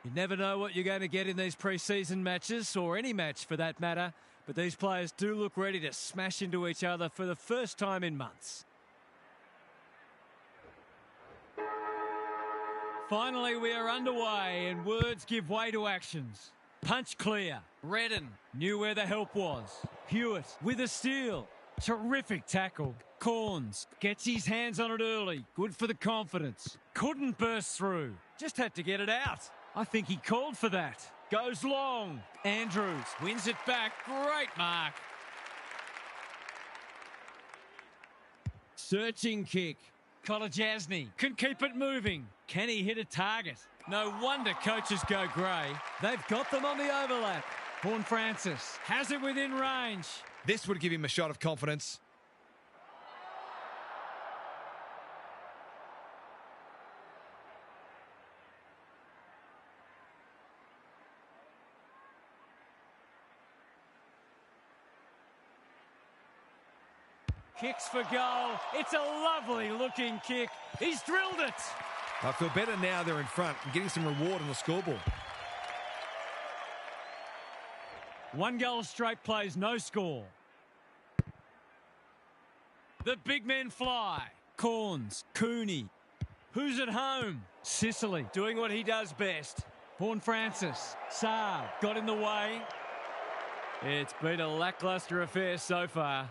You never know what you're going to get in these pre-season matches, or any match for that matter, but these players do look ready to smash into each other for the first time in months. Finally, we are underway and words give way to actions. Punch clear. Redden knew where the help was. Hewitt with a steal. Terrific tackle. Corns gets his hands on it early. Good for the confidence. Couldn't burst through. Just had to get it out. I think he called for that. Goes long. Andrews wins it back. Great mark. Searching kick. Kolajasny can keep it moving. Can he hit a target? No wonder coaches go grey. They've got them on the overlap. Horn Francis has it within range. This would give him a shot of confidence. Kicks for goal. It's a lovely looking kick. He's drilled it. I feel better now they're in front and getting some reward on the scoreboard. 1 goal straight plays, no score. The big men fly. Corns, Cooney. Who's at home? Sicily doing what he does best. Horn Francis. Saab got in the way. It's been a lacklustre affair so far.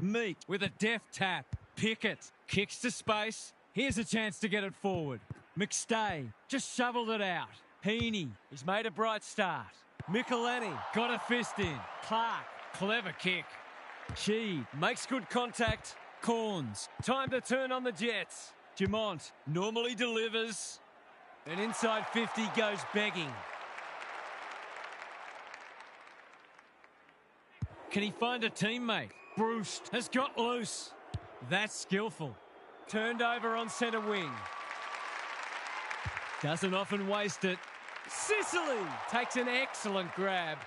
Meek with a deft tap. Pickett kicks to space. Here's a chance to get it forward. McStay just shoveled it out. Heaney, he's made a bright start. Michelini got a fist in. Clark, clever kick. Sheed makes good contact. Corns, time to turn on the Jets. Dumont normally delivers. And inside 50 goes begging. Can he find a teammate? Bruce has got loose. That's skillful. Turned over on centre wing. Doesn't often waste it. Sicily takes an excellent grab.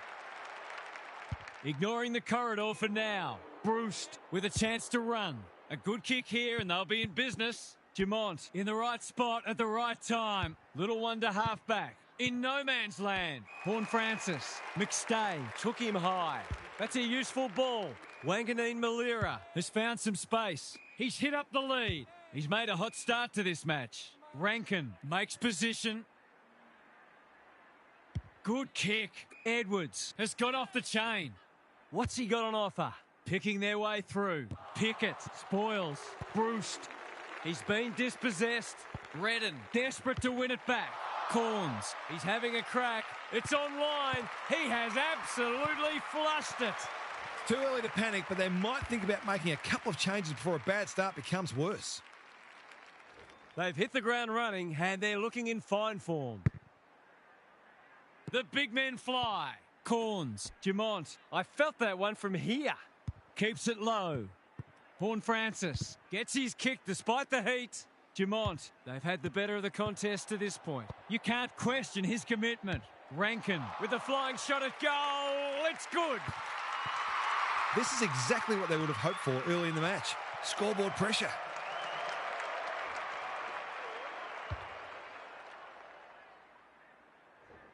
Ignoring the corridor for now. Bruce with a chance to run. A good kick here and they'll be in business. Dumont in the right spot at the right time. Little one to half back. In no man's land. Horn Francis. McStay took him high. That's a useful ball. Wanganeen Malira has found some space. He's hit up the lead. He's made a hot start to this match. Rankin makes position. Good kick. Edwards has got off the chain. What's he got on offer? Picking their way through. Pickett spoils. Bruce. He's been dispossessed. Redden desperate to win it back. Corns. He's having a crack. It's online. He has absolutely flushed it. Too early to panic, but they might think about making a couple of changes before a bad start becomes worse. They've hit the ground running and they're looking in fine form. The big men fly. Corns. Dumont. I felt that one from here. Keeps it low. Horn Francis gets his kick despite the heat. Dumont. They've had the better of the contest to this point. You can't question his commitment. Rankin with a flying shot at goal. It's good. This is exactly what they would have hoped for early in the match. Scoreboard pressure.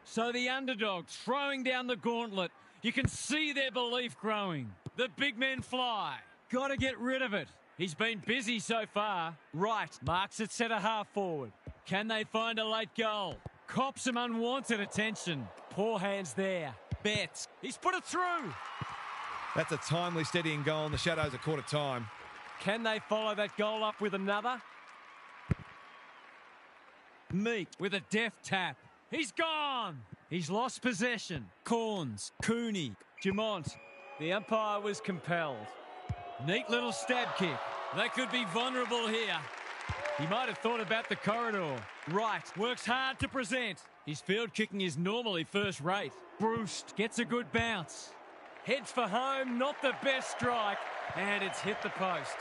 So the underdog throwing down the gauntlet. You can see their belief growing. The big men fly. Got to get rid of it. He's been busy so far. Wright marks it centre half forward. Can they find a late goal? Cop some unwanted attention. Poor hands there. Betts. He's put it through. That's a timely steadying goal in the shadows a quarter time. Can they follow that goal up with another? Meek with a deft tap. He's gone. He's lost possession. Corns, Cooney, Dumont. The umpire was compelled. Neat little stab kick. They could be vulnerable here. He might have thought about the corridor. Wright works hard to present. His field kicking is normally first rate. Bruce gets a good bounce. Heads for home, not the best strike, and it's hit the post.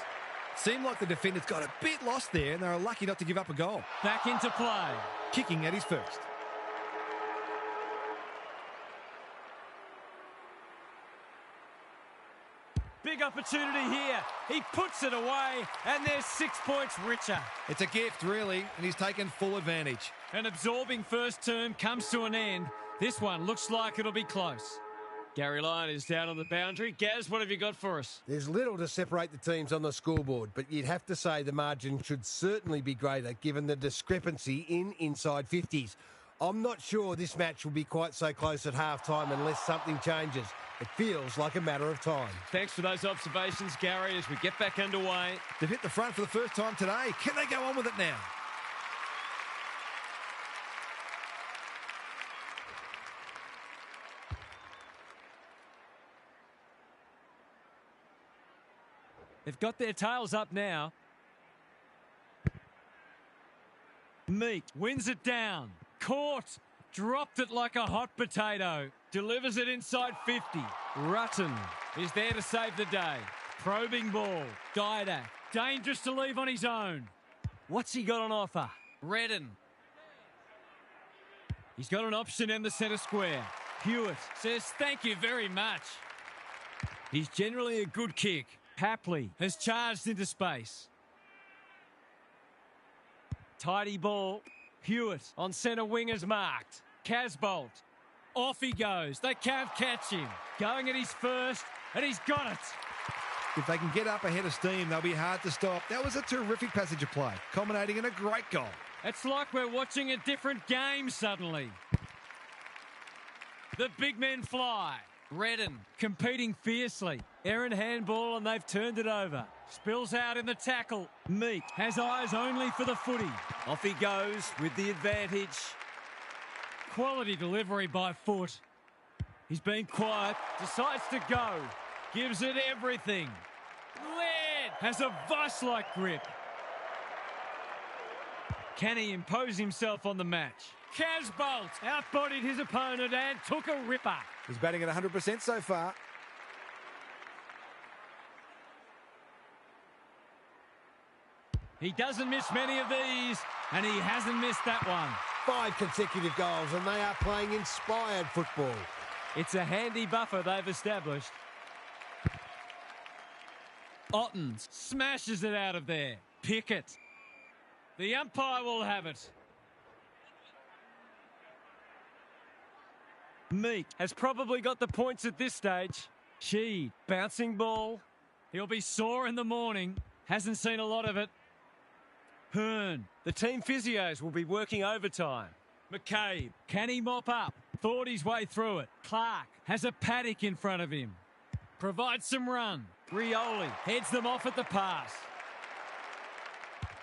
Seemed like the defenders got a bit lost there and they were lucky not to give up a goal. Back into play. Kicking at his first. Big opportunity here. He puts it away, and they're 6 points richer. It's a gift, really, and he's taken full advantage. An absorbing first term comes to an end. This one looks like it'll be close. Gary Lyon is down on the boundary. Gaz, what have you got for us? There's little to separate the teams on the scoreboard, but you'd have to say the margin should certainly be greater given the discrepancy in inside 50s. I'm not sure this match will be quite so close at half-time unless something changes. It feels like a matter of time. Thanks for those observations, Gary, as we get back underway. They've hit the front for the first time today. Can they go on with it now? They've got their tails up now. Meek wins it down. Caught. Dropped it like a hot potato. Delivers it inside 50. Rutten is there to save the day. Probing ball. Didak. Dangerous to leave on his own. What's he got on offer? Redden. He's got an option in the centre square. Hewitt says thank you very much. He's generally a good kick. Hapley has charged into space. Tidy ball. Hewitt on centre wing is marked. Casbolt. Off he goes. They can't catch him. Going at his first, and he's got it. If they can get up ahead of steam, they'll be hard to stop. That was a terrific passage of play, culminating in a great goal. It's like we're watching a different game suddenly. The big men fly. Redden competing fiercely. Aaron handball and they've turned it over. Spills out in the tackle. Meek has eyes only for the footy. Off he goes with the advantage. Quality delivery by Foot. He's been quiet. Decides to go. Gives it everything. Laird has a vice-like grip. Can he impose himself on the match? Casbolt outbodied his opponent and took a ripper. He's batting at 100% so far. He doesn't miss many of these, and he hasn't missed that one. 5 consecutive goals, and they are playing inspired football. It's a handy buffer they've established. Ottens smashes it out of there. Pickett. The umpire will have it. Meek has probably got the points at this stage. Sheed, bouncing ball. He'll be sore in the morning. Hasn't seen a lot of it. Hearn. The team physios will be working overtime. McCabe. Can he mop up? Thought his way through it. Clark has a paddock in front of him. Provides some run. Rioli heads them off at the pass.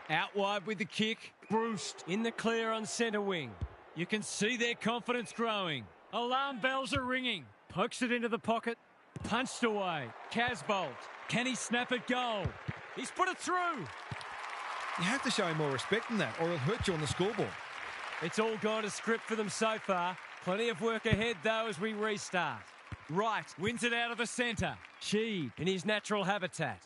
Out wide with the kick. Brewst in the clear on centre wing. You can see their confidence growing. Alarm bells are ringing. Pokes it into the pocket. Punched away. Casbolt. Can he snap it goal? He's put it through. You have to show him more respect than that, or he'll hurt you on the scoreboard. It's all gone to script for them so far. Plenty of work ahead, though, as we restart. Wright wins it out of the centre. Sheed in his natural habitat.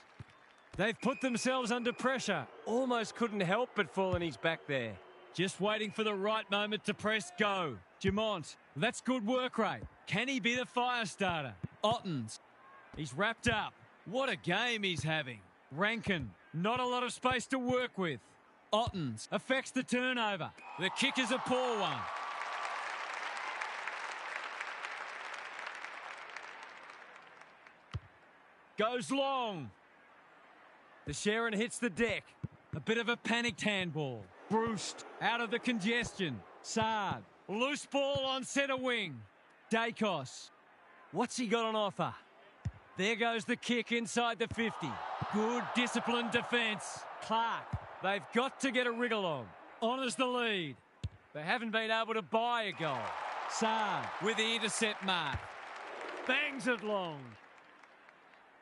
They've put themselves under pressure. Almost couldn't help but fall on his back there. Just waiting for the right moment to press go. Dumont, that's good work rate. Can he be the fire starter? Ottens, he's wrapped up. What a game he's having. Rankin, not a lot of space to work with. Ottens affects the turnover. The kick is a poor one. Goes long. The Sharon hits the deck. A bit of a panicked handball. Brewst out of the congestion. Saad. Loose ball on centre wing. Dacos. What's he got on offer? There goes the kick inside the 50. Good disciplined defence. Clark. They've got to get a wriggle on. Honours the lead. They haven't been able to buy a goal. Saad with the intercept mark. Bangs it long.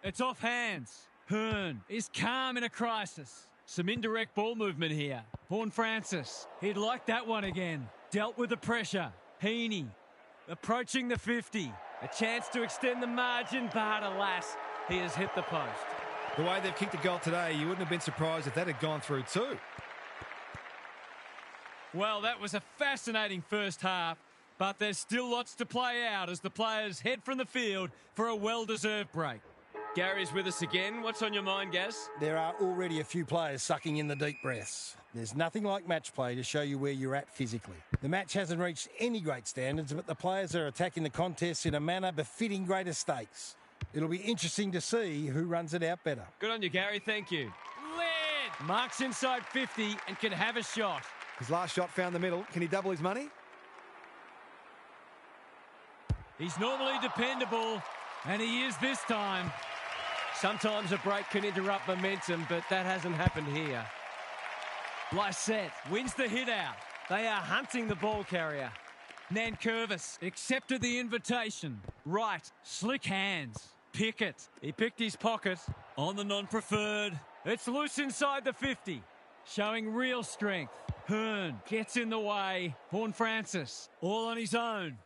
It's off hands. Hearn is calm in a crisis. Some indirect ball movement here. Vaughan Francis. He'd like that one again. Dealt with the pressure. Heaney approaching the 50. A chance to extend the margin, but alas, he has hit the post. The way they've kicked a goal today, you wouldn't have been surprised if that had gone through too. Well, that was a fascinating first half, but there's still lots to play out as the players head from the field for a well-deserved break. Gary's with us again. What's on your mind, Gaz? There are already a few players sucking in the deep breaths. There's nothing like match play to show you where you're at physically. The match hasn't reached any great standards, but the players are attacking the contest in a manner befitting greater stakes. It'll be interesting to see who runs it out better. Good on you, Gary. Thank you. Led! Marks inside 50 and can have a shot. His last shot found the middle. Can he double his money? He's normally dependable, and he is this time. Sometimes a break can interrupt momentum, but that hasn't happened here. Lysette wins the hit out. They are hunting the ball carrier. Nankervis accepted the invitation. Right, slick hands. Pickett, he picked his pocket on the non-preferred. It's loose inside the 50, showing real strength. Hearn gets in the way. Horn Francis, all on his own.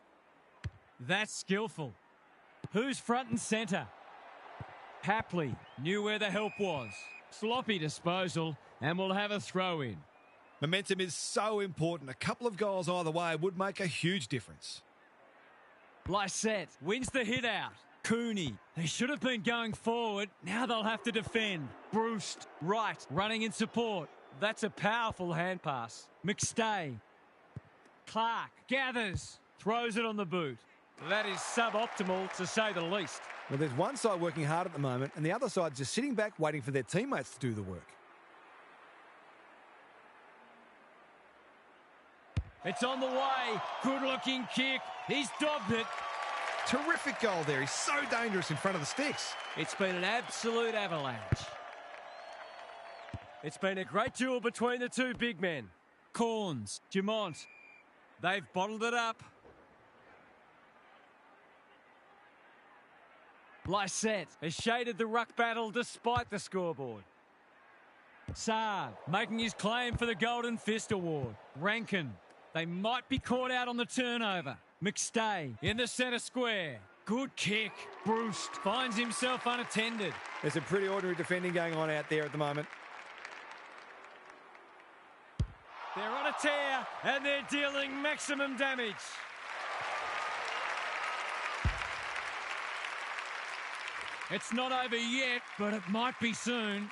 That's skillful. Who's front and centre? Hapley knew where the help was. Sloppy disposal, and we'll have a throw in. Momentum is so important. A couple of goals either way would make a huge difference. Lysette wins the hit out. Cooney, they should have been going forward. Now they'll have to defend. Bruce, right, running in support. That's a powerful hand pass. McStay. Clark gathers, throws it on the boot. That is suboptimal, to say the least. Well, there's one side working hard at the moment, and the other side just sitting back waiting for their teammates to do the work. It's on the way. Good-looking kick. He's dobbed it. Terrific goal there. He's so dangerous in front of the sticks. It's been an absolute avalanche. It's been a great duel between the two big men. Corns, Dumont. They've bottled it up. Lysette has shaded the ruck battle despite the scoreboard. Saad making his claim for the Golden Fist Award. Rankin, they might be caught out on the turnover. McStay in the centre square. Good kick. Bruce finds himself unattended. There's some pretty ordinary defending going on out there at the moment. They're on a tear and they're dealing maximum damage. It's not over yet, but it might be soon.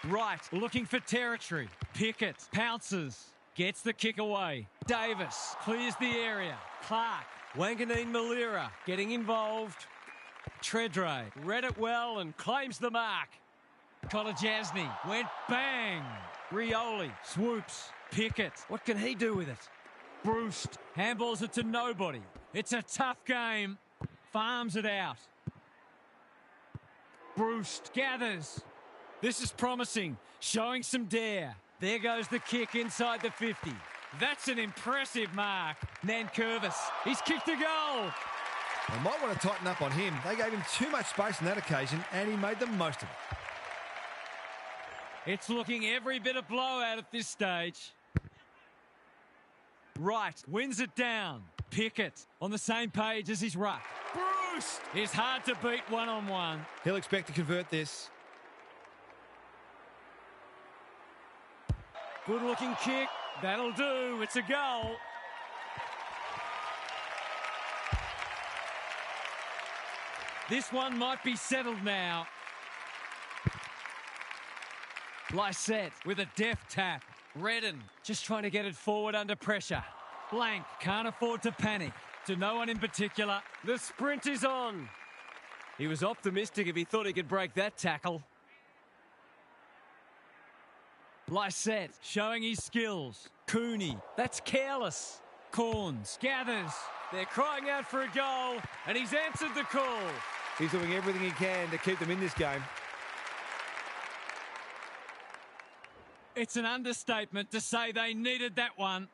Right, looking for territory. Pickett pounces, gets the kick away. Davis clears the area. Clark, Wanganeen Malira getting involved. Tredre read it well and claims the mark. Kolajasny went bang. Rioli swoops. Pickett, what can he do with it? Bruce handballs it to nobody. It's a tough game. Farms it out. Bruce gathers. This is promising, showing some dare. There goes the kick inside the 50. That's an impressive mark. Nankervis, he's kicked a goal. They might want to tighten up on him. They gave him too much space on that occasion, and he made the most of it. It's looking every bit a blowout at this stage. Wright wins it down. Pickett on the same page as his ruck. Bruce is hard to beat one-on-one. He'll expect to convert this. Good-looking kick. That'll do. It's a goal. This one might be settled now. Lysette with a deft tap. Redden just trying to get it forward under pressure. Blank can't afford to panic. To no one in particular. The sprint is on. He was optimistic if he thought he could break that tackle. Lysette showing his skills. Cooney, that's careless. Corns gathers. They're crying out for a goal, and he's answered the call. He's doing everything he can to keep them in this game. It's an understatement to say they needed that one.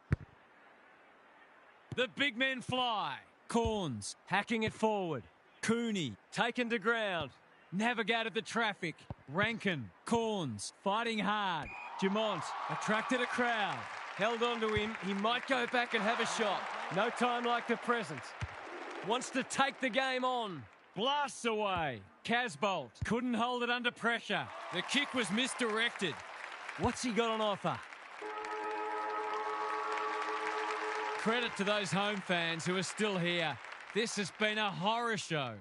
The big men fly. Corns hacking it forward. Cooney taken to ground. Navigated the traffic. Rankin, Corns fighting hard. Dumont attracted a crowd. Held on to him. He might go back and have a shot. No time like the present. Wants to take the game on. Blasts away. Casbolt couldn't hold it under pressure. The kick was misdirected. What's he got on offer? Credit to those home fans who are still here. This has been a horror show.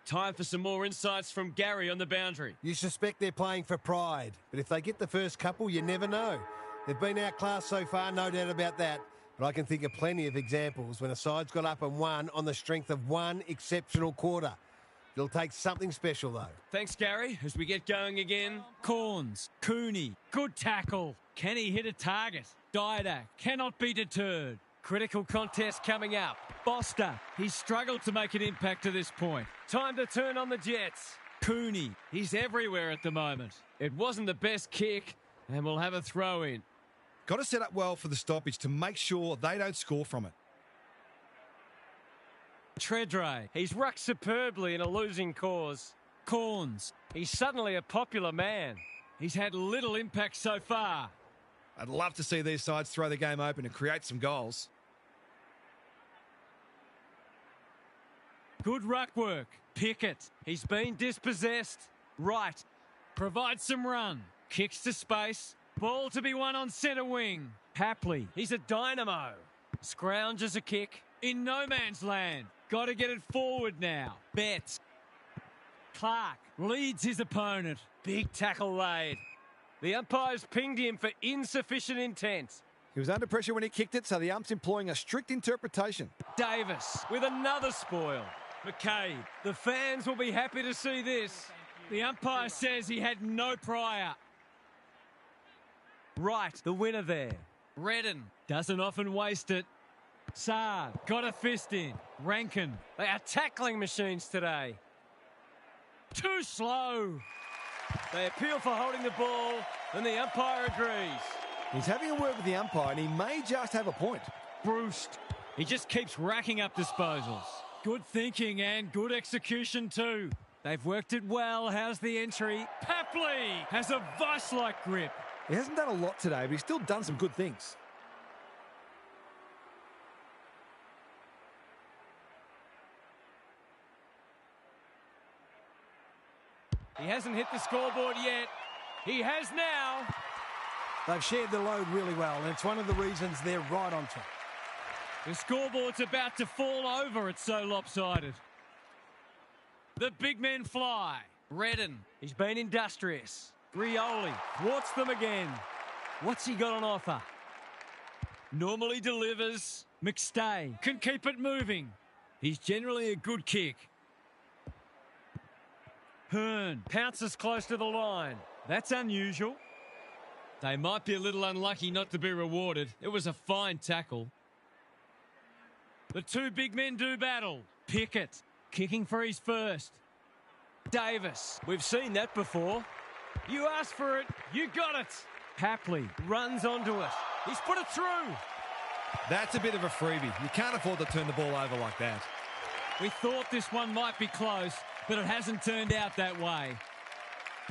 Time for some more insights from Gary on the boundary. You suspect they're playing for pride, but if they get the first couple, you never know. They've been outclassed so far, no doubt about that. But I can think of plenty of examples when a side's got up and won on the strength of one exceptional quarter. It'll take something special, though. Thanks, Gary. As we get going again, Corns, Cooney, good tackle. Can he hit a target? Didak cannot be deterred. Critical contest coming up. Foster, he's struggled to make an impact to this point. Time to turn on the Jets. Cooney, he's everywhere at the moment. It wasn't the best kick, and we'll have a throw in. Got to set up well for the stoppage to make sure they don't score from it. Tredray, he's rucked superbly in a losing cause. Corns, he's suddenly a popular man. He's had little impact so far. I'd love to see these sides throw the game open and create some goals. Good ruck work. Pickett, he's been dispossessed. Right, provides some run. Kicks to space. Ball to be won on centre wing. Hapley, he's a dynamo. Scrounges a kick. In no man's land. Got to get it forward now. Betts. Clark leads his opponent. Big tackle laid. The umpire's pinged him for insufficient intent. He was under pressure when he kicked it, so the ump's employing a strict interpretation. Davis with another spoil. McCabe. The fans will be happy to see this. The umpire says he had no prior. Right, the winner there. Redden doesn't often waste it. Saad got a fist in. Rankin. They are tackling machines today. Too slow. They appeal for holding the ball, and the umpire agrees. He's having a word with the umpire, and he may just have a point. Brust. He just keeps racking up disposals. Good thinking and good execution too. They've worked it well. How's the entry? Papley has a vice-like grip. He hasn't done a lot today, but he's still done some good things. He hasn't hit the scoreboard yet. He has now. They've shared the load really well, and it's one of the reasons they're right on track. The scoreboard's about to fall over. It's so lopsided. The big men fly. Redden, he's been industrious. Rioli thwarts them again. What's he got on offer? Normally delivers. McStay can keep it moving. He's generally a good kick. Hearn pounces close to the line. That's unusual. They might be a little unlucky not to be rewarded. It was a fine tackle. The two big men do battle. Pickett kicking for his first. Davis, we've seen that before. You asked for it, you got it. Hapley runs onto it. He's put it through. That's a bit of a freebie. You can't afford to turn the ball over like that. We thought this one might be close, but it hasn't turned out that way.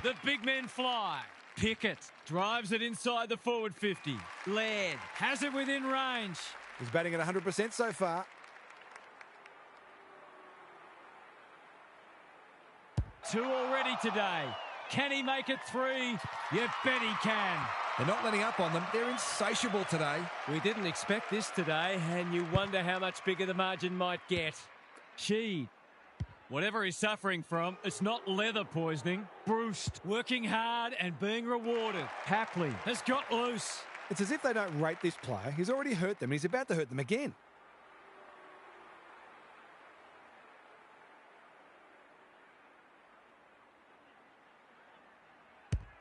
The big men fly. Pickett drives it inside the forward 50. Laird has it within range. He's batting at 100% so far. Two already today. Can he make it three? You bet he can. They're not letting up on them. They're insatiable today. We didn't expect this today, and you wonder how much bigger the margin might get. Sheed. Whatever he's suffering from, it's not leather poisoning. Brust working hard and being rewarded. Hapley has got loose. It's as if they don't rate this player. He's already hurt them, and he's about to hurt them again.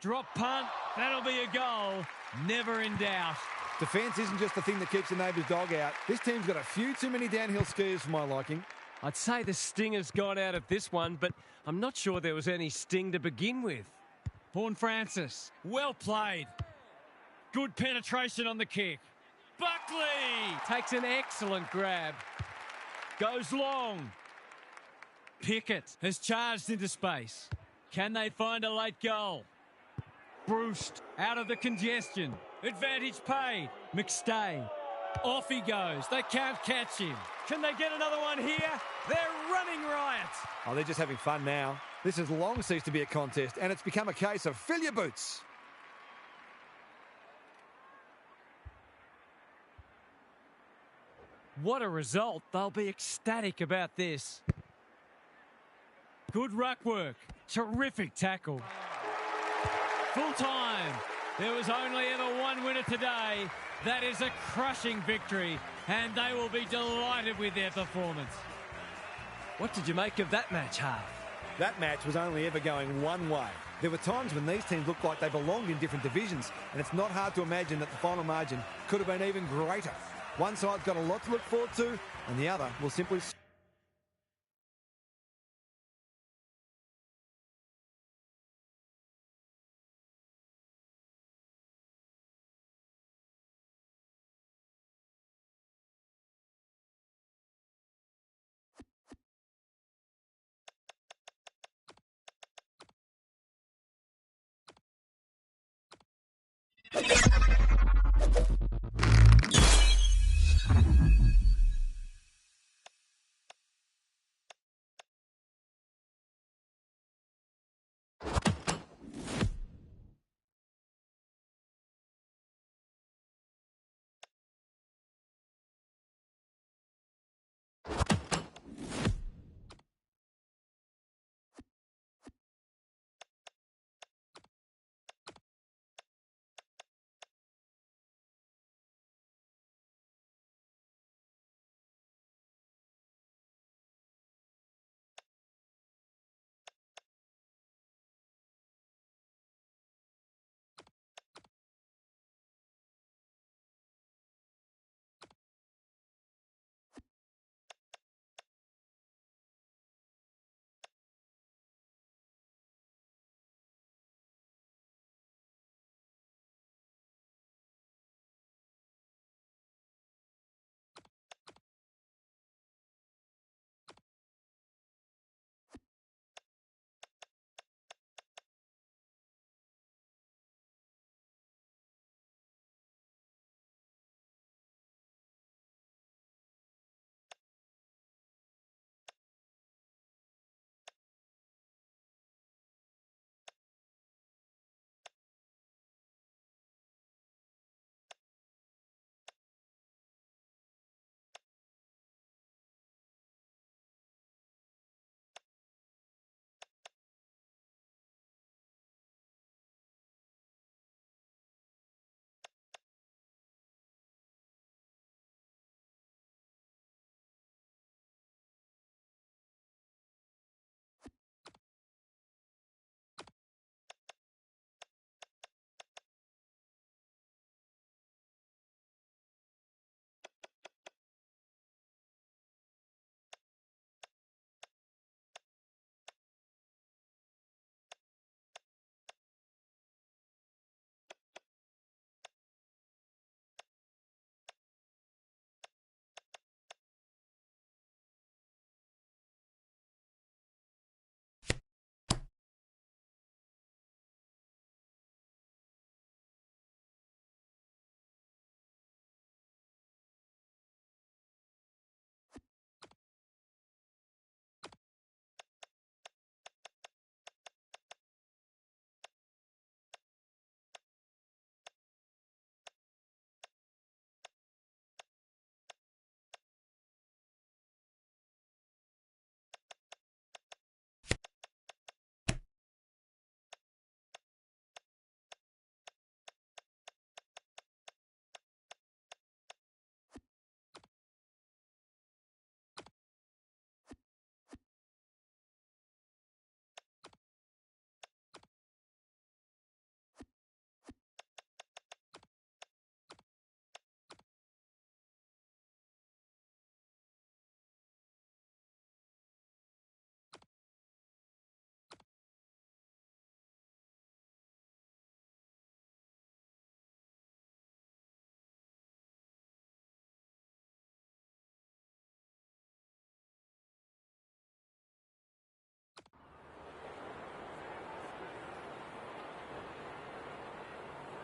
Drop punt. That'll be a goal. Never in doubt. Defence isn't just the thing that keeps the neighbour's dog out. This team's got a few too many downhill skiers for my liking. I'd say the sting has gone out of this one, but I'm not sure there was any sting to begin with. Horn Francis, well played. Good penetration on the kick. Buckley takes an excellent grab. Goes long. Pickett has charged into space. Can they find a late goal? Brust out of the congestion. Advantage paid. McStay. Off he goes. They can't catch him. Can they get another one here? They're running riot. Oh, they're just having fun now. This has long ceased to be a contest, and it's become a case of fill your boots. What a result. They'll be ecstatic about this. Good ruck work. Terrific tackle. Full time. There was only ever one winner today. That is a crushing victory, and they will be delighted with their performance. What did you make of that match, Harv? That match was only ever going one way. There were times when these teams looked like they belonged in different divisions, and it's not hard to imagine that the final margin could have been even greater. One side's got a lot to look forward to, and the other will simply...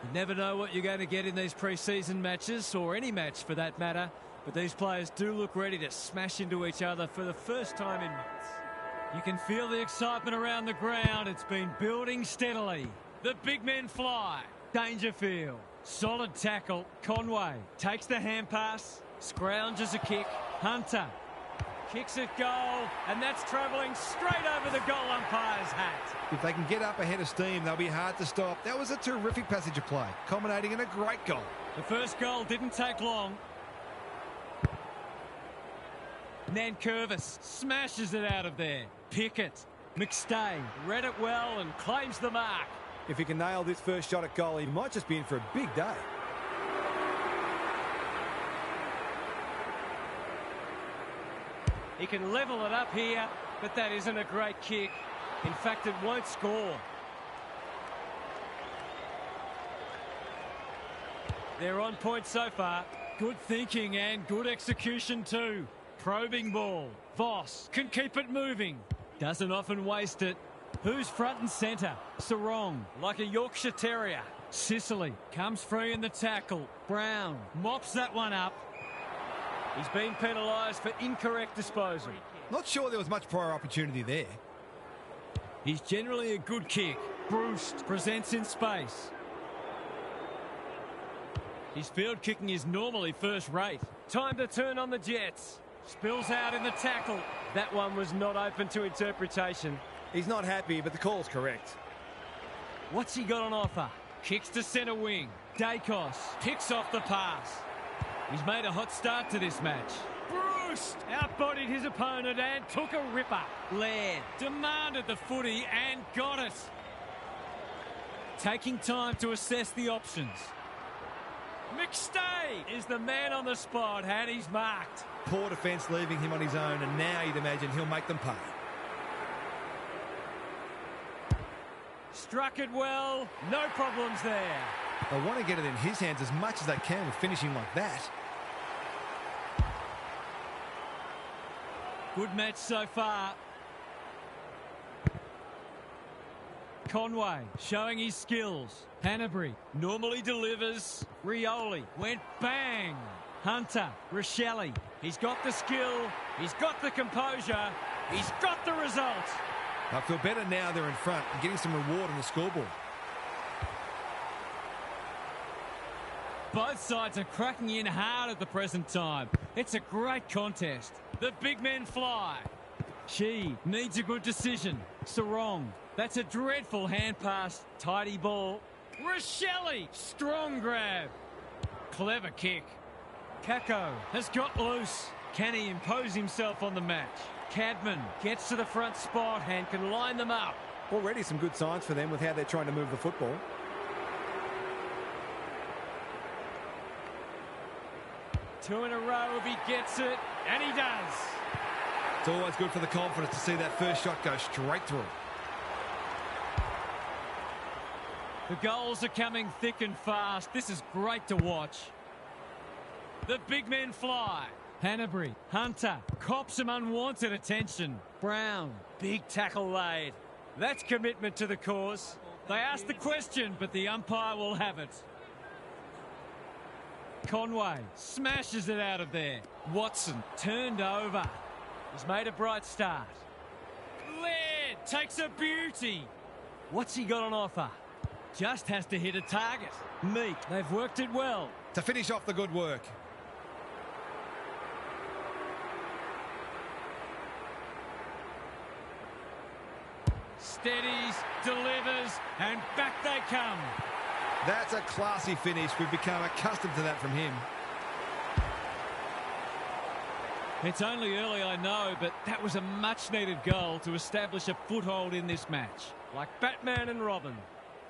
You never know what you're going to get in these pre-season matches, or any match for that matter, but these players do look ready to smash into each other for the first time in months. You can feel the excitement around the ground. It's been building steadily. The big men fly. Dangerfield. Solid tackle. Conway takes the hand pass. Scrounges a kick. Hunter. Kicks it goal, and that's travelling straight over the goal umpire's hat. If they can get up ahead of steam, they'll be hard to stop. That was a terrific passage of play, culminating in a great goal. The first goal didn't take long. Nankervis smashes it out of there. Pickett, McStay read it well and claims the mark. If he can nail this first shot at goal, he might just be in for a big day. He can level it up here, but that isn't a great kick. In fact, it won't score. They're on point so far. Good thinking and good execution too. Probing ball. Voss can keep it moving. Doesn't often waste it. Who's front and centre? Sarong, like a Yorkshire Terrier. Sicily comes free in the tackle. Brown mops that one up. He's been penalised for incorrect disposal. Not sure there was much prior opportunity there. He's generally a good kick. Bruce presents in space. His field kicking is normally first rate. Time to turn on the Jets. Spills out in the tackle. That one was not open to interpretation. He's not happy, but the call's correct. What's he got on offer? Kicks to centre wing. Dacos picks off the pass. He's made a hot start to this match. Bruce outbodied his opponent and took a ripper. Laird demanded the footy and got it. Taking time to assess the options. McStay is the man on the spot and he's marked. Poor defence leaving him on his own, and now you'd imagine he'll make them pay. Struck it well, no problems there. They want to get it in his hands as much as they can with finishing like that. Good match so far. Conway showing his skills. Hanbury normally delivers. Rioli went bang. Hunter, Rochelle. He's got the skill. He's got the composure. He's got the result. I feel better now they're in front and getting some reward on the scoreboard. Both sides are cracking in hard at the present time. It's a great contest. The big men fly. She needs a good decision. Sarong, that's a dreadful hand pass. Tidy ball. Rochelle, strong grab. Clever kick. Kako has got loose. Can he impose himself on the match? Cadman gets to the front spot and can line them up. Already some good signs for them with how they're trying to move the football. Two in a row if he gets it, and he does. It's always good for the confidence to see that first shot go straight through. The goals are coming thick and fast. This is great to watch. The big men fly. Hanbury, Hunter, cops some unwanted attention. Brown, big tackle laid. That's commitment to the cause. They asked the question, but the umpire will have it. Conway smashes it out of there. Watson turned over. He's made a bright start. Laird takes a beauty. What's he got on offer? Just has to hit a target. Meek, they've worked it well. To finish off the good work. Steadies, delivers, and back they come. That's a classy finish. We've become accustomed to that from him. It's only early, I know, but that was a much-needed goal to establish a foothold in this match. Like Batman and Robin.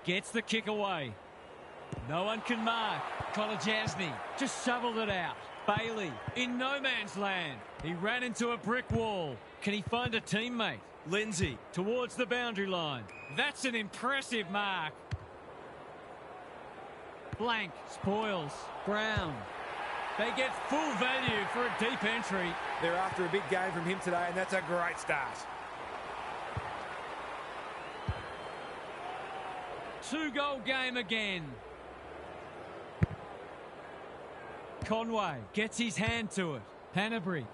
Gets the kick away. No one can mark. Kolajasny just shoveled it out. Bailey in no man's land. He ran into a brick wall. Can he find a teammate? Lindsay towards the boundary line. That's an impressive mark. Blank spoils. Brown. They get full value for a deep entry. They're after a big game from him today, and that's a great start. Two-goal game again. Conway gets his hand to it. Hanbury.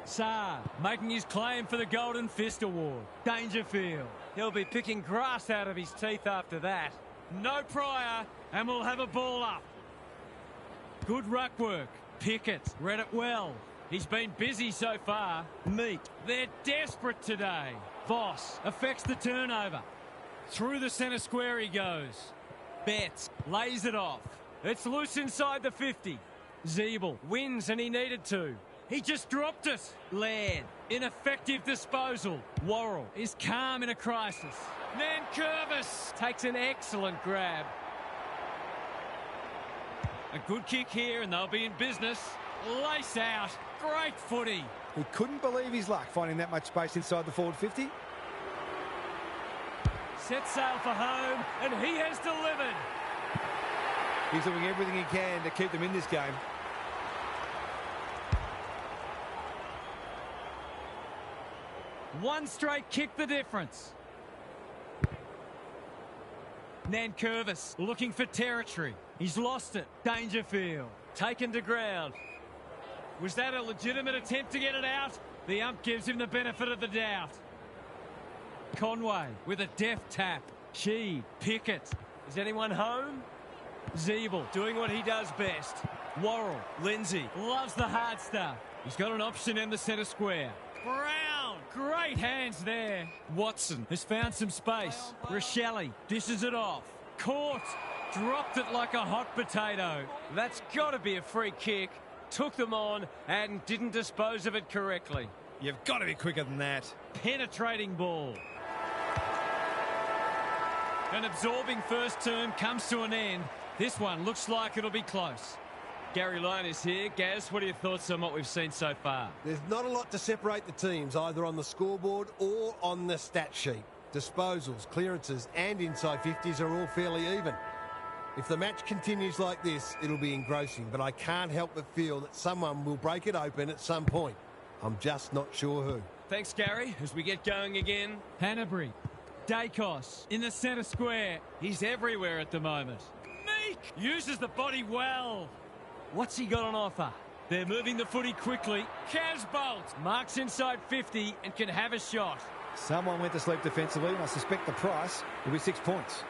Saar making his claim for the Golden Fist Award. Dangerfield. He'll be picking grass out of his teeth after that. No prior, and we'll have a ball up. Good ruck work. Pickett read it well. He's been busy so far. Meek, they're desperate today. Voss affects the turnover. Through the centre square he goes. Betts lays it off. It's loose inside the 50. Zeeble wins and he needed to. He just dropped it. Laird, ineffective disposal. Worrell is calm in a crisis. Nankervis takes an excellent grab. A good kick here and they'll be in business. Lace out. Great footy. He couldn't believe his luck finding that much space inside the forward 50. Set sail for home and he has delivered. He's doing everything he can to keep them in this game. One straight kick the difference. Nankervis looking for territory. He's lost it. Dangerfield taken to ground. Was that a legitimate attempt to get it out? The ump gives him the benefit of the doubt. Conway with a deft tap. Sheed, Pickett. Is anyone home? Zeeble doing what he does best. Worrell, Lindsay loves the hard stuff. He's got an option in the centre square. Brown, great hands there. Watson has found some space. Rochelle dishes it off. Caught, dropped it like a hot potato. That's got to be a free kick. Took them on and didn't dispose of it correctly. You've got to be quicker than that. Penetrating ball. An absorbing first term comes to an end. This one looks like it'll be close. Gary Lyon is here. Gaz, what are your thoughts on what we've seen so far? There's not a lot to separate the teams, either on the scoreboard or on the stat sheet. Disposals, clearances and inside 50s are all fairly even. If the match continues like this, it'll be engrossing, but I can't help but feel that someone will break it open at some point. I'm just not sure who. Thanks, Gary. As we get going again, Hanbury, Dacos in the centre square. He's everywhere at the moment. Meek uses the body well. What's he got on offer? They're moving the footy quickly. Casbolt marks inside 50 and can have a shot. Someone went to sleep defensively, and I suspect the price will be 6 points.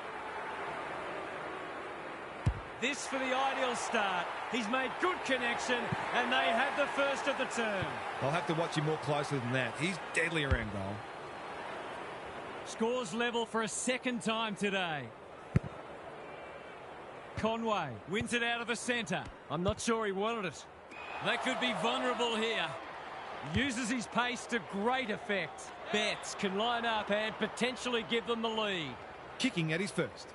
This for the ideal start. He's made good connection, and they have the first of the term. I'll have to watch him more closely than that. He's deadly around goal. Scores level for a second time today. Conway wins it out of the centre. I'm not sure he wanted it. They could be vulnerable here. Uses his pace to great effect. Betts can line up and potentially give them the lead. Kicking at his first.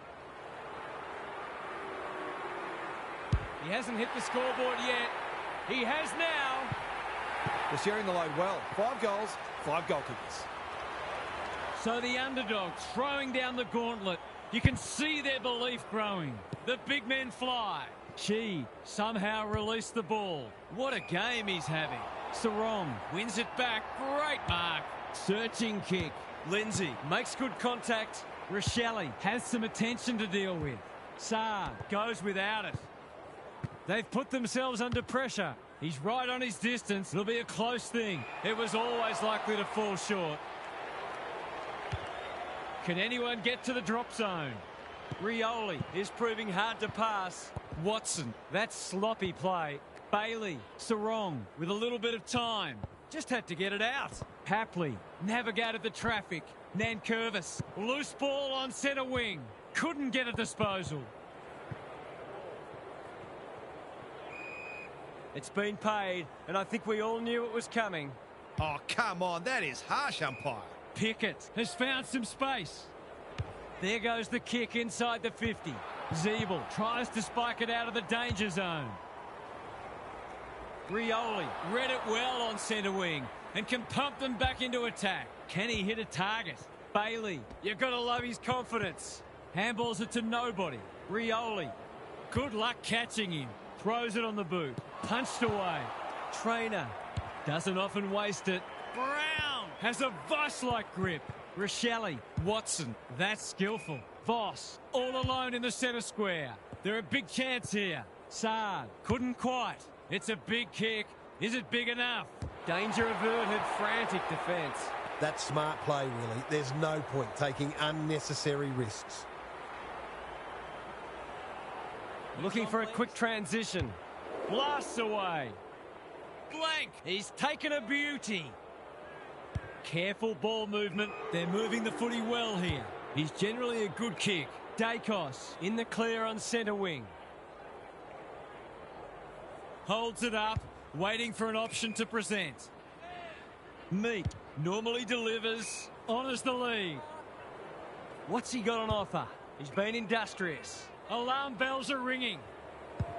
He hasn't hit the scoreboard yet. He has now. They're sharing the load well. 5 goals, 5 goal kickers. So the underdogs throwing down the gauntlet. You can see their belief growing. The big men fly. She somehow released the ball. What a game he's having. Sarong wins it back. Great mark. Searching kick. Lindsay makes good contact. Rochelle has some attention to deal with. Saar goes without it. They've put themselves under pressure. He's right on his distance. It'll be a close thing. It was always likely to fall short. Can anyone get to the drop zone? Rioli is proving hard to pass. Watson, that's sloppy play. Bailey, Sarong with a little bit of time. Just had to get it out. Hapley navigated the traffic. Nankervis, loose ball on centre wing. Couldn't get a disposal. It's been paid, and I think we all knew it was coming. Oh, come on. That is harsh, umpire. Pickett has found some space. There goes the kick inside the 50. Zeeble tries to spike it out of the danger zone. Rioli read it well on centre wing and can pump them back into attack. Can he hit a target? Bailey, you've got to love his confidence. Handballs it to nobody. Rioli, good luck catching him. Throws it on the boot. Punched away. Trainer doesn't often waste it. Brown has a vice-like grip. Rochelle, Watson, that's skillful. Voss, all alone in the centre square. They're a big chance here. Saad, couldn't quite. It's a big kick. Is it big enough? Danger averted, frantic defence. That's smart play, really. There's no point taking unnecessary risks. Looking for a quick transition. Blasts away. blank. He's taken a beauty. Careful ball movement. They're moving the footy well here. He's generally a good kick. Dacos in the clear on centre wing. Holds it up, waiting for an option to present. Meat normally delivers, honours the lead. What's he got on offer? He's been industrious. Alarm bells are ringing.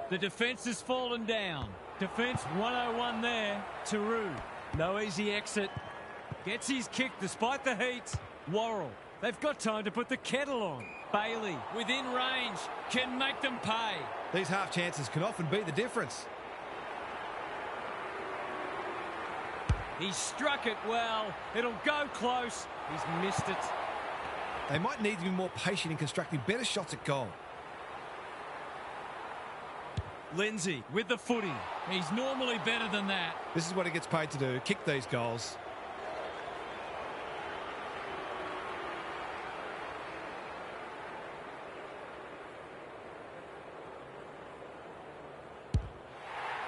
The defence has fallen down. Defence 101 there. Taru, no easy exit. Gets his kick despite the heat. Worrell, they've got time to put the kettle on. Bailey, within range, can make them pay. These half chances can often be the difference. He struck it well. It'll go close. He's missed it. They might need to be more patient in constructing better shots at goal. Lindsay with the footy. He's normally better than that. This is what he gets paid to do, kick these goals.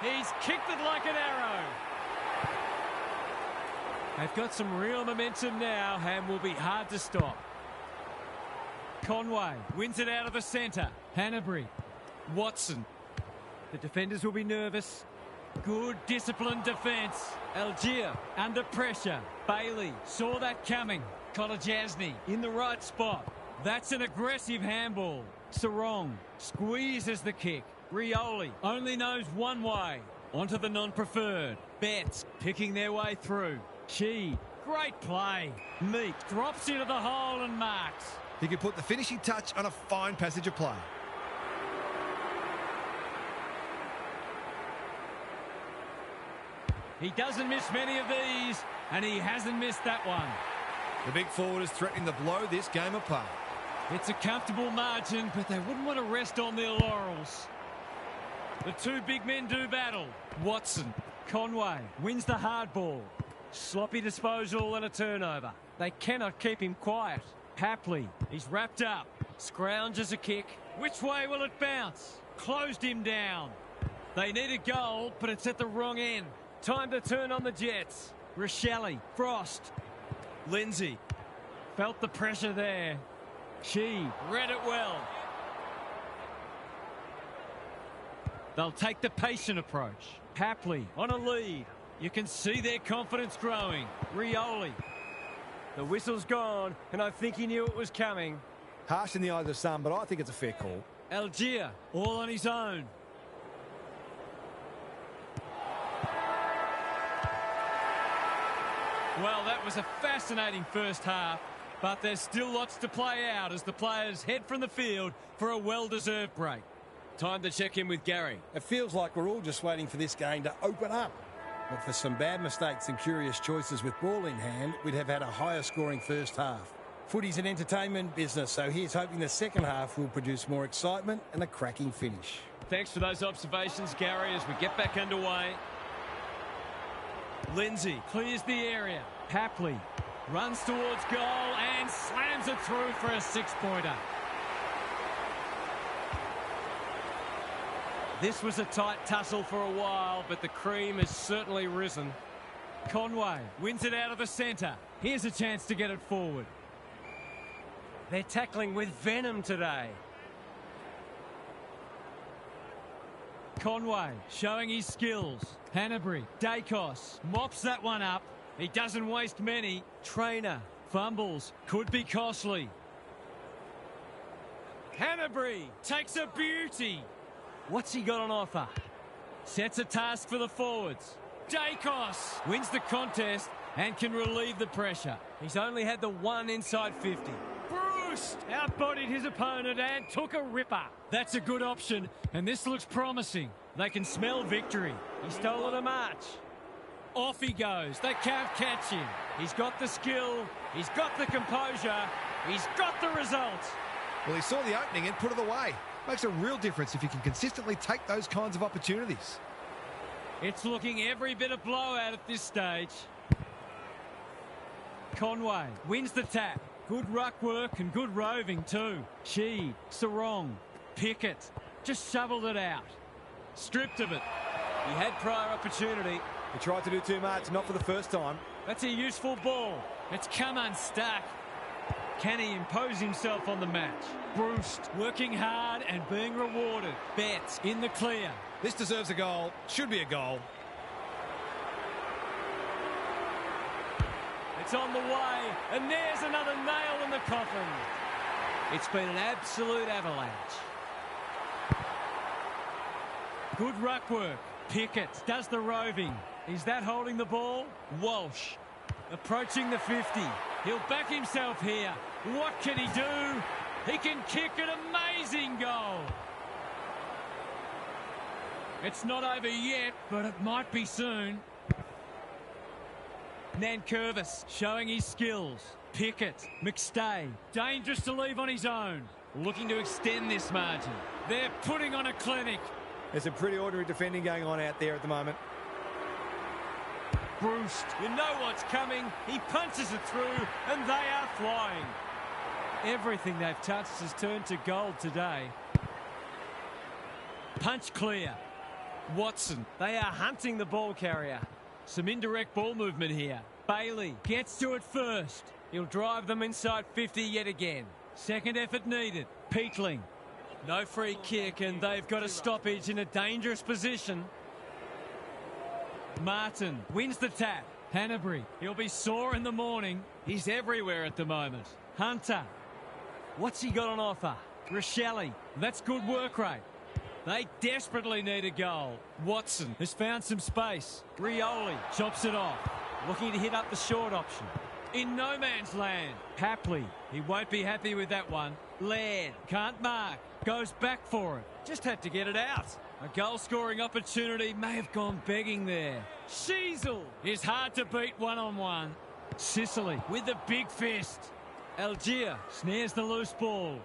He's kicked it like an arrow. They've got some real momentum now and will be hard to stop. Conway wins it out of the centre. Hanbury. Watson. The defenders will be nervous. Good disciplined defence. Algier under pressure. Bailey saw that coming. Kolajasny in the right spot. That's an aggressive handball. Sarong squeezes the kick. Rioli only knows one way. Onto the non-preferred. Betts picking their way through. She, great play. Meat drops into the hole and marks. He could put the finishing touch on a fine passage of play. He doesn't miss many of these, and he hasn't missed that one. The big forward is threatening to blow this game apart. It's a comfortable margin, but they wouldn't want to rest on their laurels. The two big men do battle. Watson, Conway wins the hard ball. Sloppy disposal and a turnover. They cannot keep him quiet. Hapley, he's wrapped up. Scrounges a kick. Which way will it bounce? Closed him down. They need a goal, but it's at the wrong end. Time to turn on the Jets. Rochelle, Frost. Lindsay felt the pressure there. She read it well. They'll take the patient approach. Hapley on a lead. You can see their confidence growing. Rioli. The whistle's gone, and I think he knew it was coming. Harsh in the eyes of some, but I think it's a fair call. Algier, all on his own. Well, that was a fascinating first half, but there's still lots to play out as the players head from the field for a well-deserved break. Time to check in with Gary. It feels like we're all just waiting for this game to open up. But for some bad mistakes and curious choices with ball in hand, we'd have had a higher scoring first half. Footy's an entertainment business, so here's hoping the second half will produce more excitement and a cracking finish. Thanks for those observations, Gary, as we get back underway. Lindsay clears the area. Hapley runs towards goal and slams it through for a six-pointer. This was a tight tussle for a while, but the cream has certainly risen. Conway wins it out of the centre. Here's a chance to get it forward. They're tackling with venom today. Conway showing his skills. Hanbury, Dacos mops that one up. He doesn't waste many. Trainer fumbles. Could be costly. Hanbury takes a beauty. What's he got on offer? Sets a task for the forwards. Dacos wins the contest and can relieve the pressure. He's only had the one inside 50. Bruce outbodied his opponent and took a ripper. That's a good option, and this looks promising. They can smell victory. He's stolen a march. Off he goes. They can't catch him. He's got the skill. He's got the composure. He's got the result. Well, he saw the opening and put it away. Makes a real difference if you can consistently take those kinds of opportunities. It's looking every bit a blowout at this stage. Conway wins the tap. Good ruck work and good roving too. She, Sarong, Pickett, just shoveled it out. Stripped of it. He had prior opportunity. He tried to do too much, not for the first time. That's a useful ball. It's come unstuck. Can he impose himself on the match? Bruce working hard and being rewarded. Betts in the clear. This deserves a goal. Should be a goal. It's on the way, and there's another nail in the coffin. It's been an absolute avalanche. Good ruck work. Pickett does the roving. Is that holding the ball? Walsh approaching the 50. He'll back himself here. What can he do? He can kick an amazing goal. It's not over yet, but it might be soon. Nankervis showing his skills. Pickett, McStay, dangerous to leave on his own. Looking to extend this margin. They're putting on a clinic. There's some pretty ordinary defending going on out there at the moment. Bruce, you know what's coming. He punches it through, and they are flying. Everything they've touched has turned to gold today. Punch clear. Watson, they are hunting the ball carrier. Some indirect ball movement here. Bailey gets to it first. He'll drive them inside 50 yet again. Second effort needed. Peatling. No free kick, and they've got a stoppage in a dangerous position. Martin wins the tap. Hanbury, he'll be sore in the morning. He's everywhere at the moment. Hunter. What's he got on offer? Rochelle. That's good work rate. They desperately need a goal. Watson has found some space. Rioli chops it off. Looking to hit up the short option. In no man's land. Hapley, he won't be happy with that one. Laird can't mark. Goes back for it. Just had to get it out. A goal-scoring opportunity may have gone begging there. Sheasel is hard to beat one-on-one. Sicily with the big fist. Algier snares the loose ball.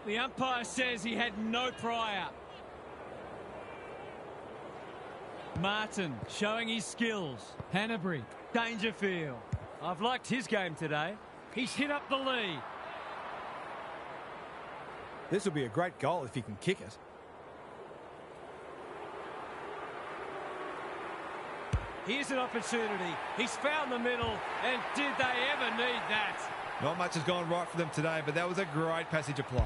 The umpire says he had no prior. Martin showing his skills. Hanbury, Dangerfield. I've liked his game today. He's hit up the lead. This will be a great goal if he can kick it. Here's an opportunity. He's found the middle, and did they ever need that? Not much has gone right for them today, but that was a great passage of play.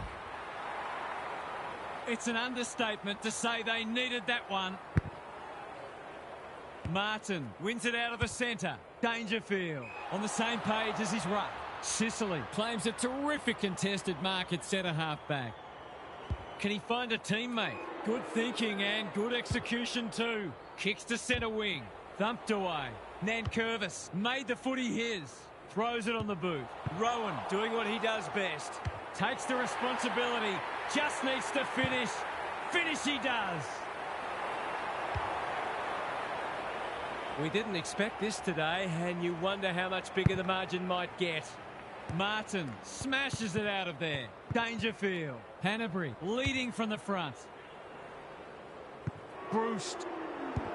It's an understatement to say they needed that one. Martin wins it out of the centre. Dangerfield on the same page as his ruck. Sicily claims a terrific contested mark at centre half back. Can he find a teammate? Good thinking and good execution too. Kicks to centre wing. Thumped away. Nankervis made the footy his. Throws it on the boot. Rowan doing what he does best. Takes the responsibility. Just needs to finish. Finish he does. We didn't expect this today, and you wonder how much bigger the margin might get. Martin smashes it out of there. Dangerfield. Hanbury leading from the front. Bruce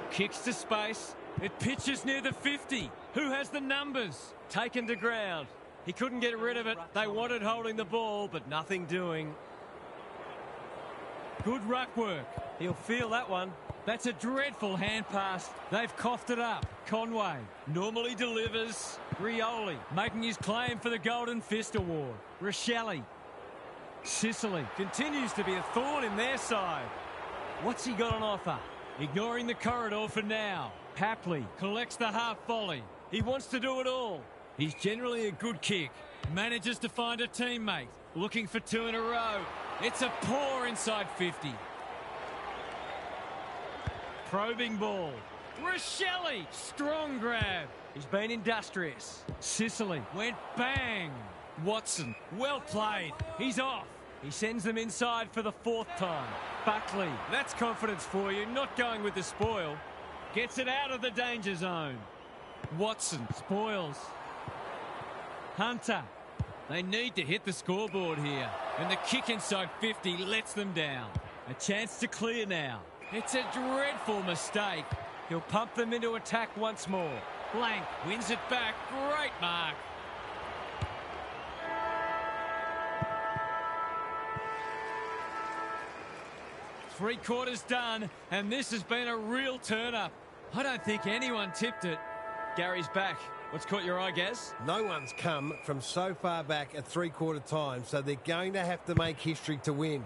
kicks to space. It pitches near the 50. Who has the numbers? Taken to ground. He couldn't get rid of it. They wanted holding the ball, but nothing doing. Good ruck work. He'll feel that one. That's a dreadful hand pass. They've coughed it up. Conway normally delivers. Rioli making his claim for the Golden Fist Award. Rochelle. Sicily continues to be a thorn in their side. What's he got on offer? Ignoring the corridor for now. Hapley collects the half volley. He wants to do it all. He's generally a good kick. Manages to find a teammate. Looking for two in a row. It's a poor inside 50. Probing ball. Rochelle, strong grab. He's been industrious. Sicily went bang. Watson, well played. He's off. He sends them inside for the fourth time. Buckley, that's confidence for you, not going with the spoil. Gets it out of the danger zone. Watson spoils. Hunter. They need to hit the scoreboard here. And the kick inside 50 lets them down. A chance to clear now. It's a dreadful mistake. He'll pump them into attack once more. Blank wins it back. Great mark. Three quarters done, and this has been a real turn-up. I don't think anyone tipped it. Gary's back. What's caught your eye, Gaz? No one's come from so far back at three-quarter time, so they're going to have to make history to win.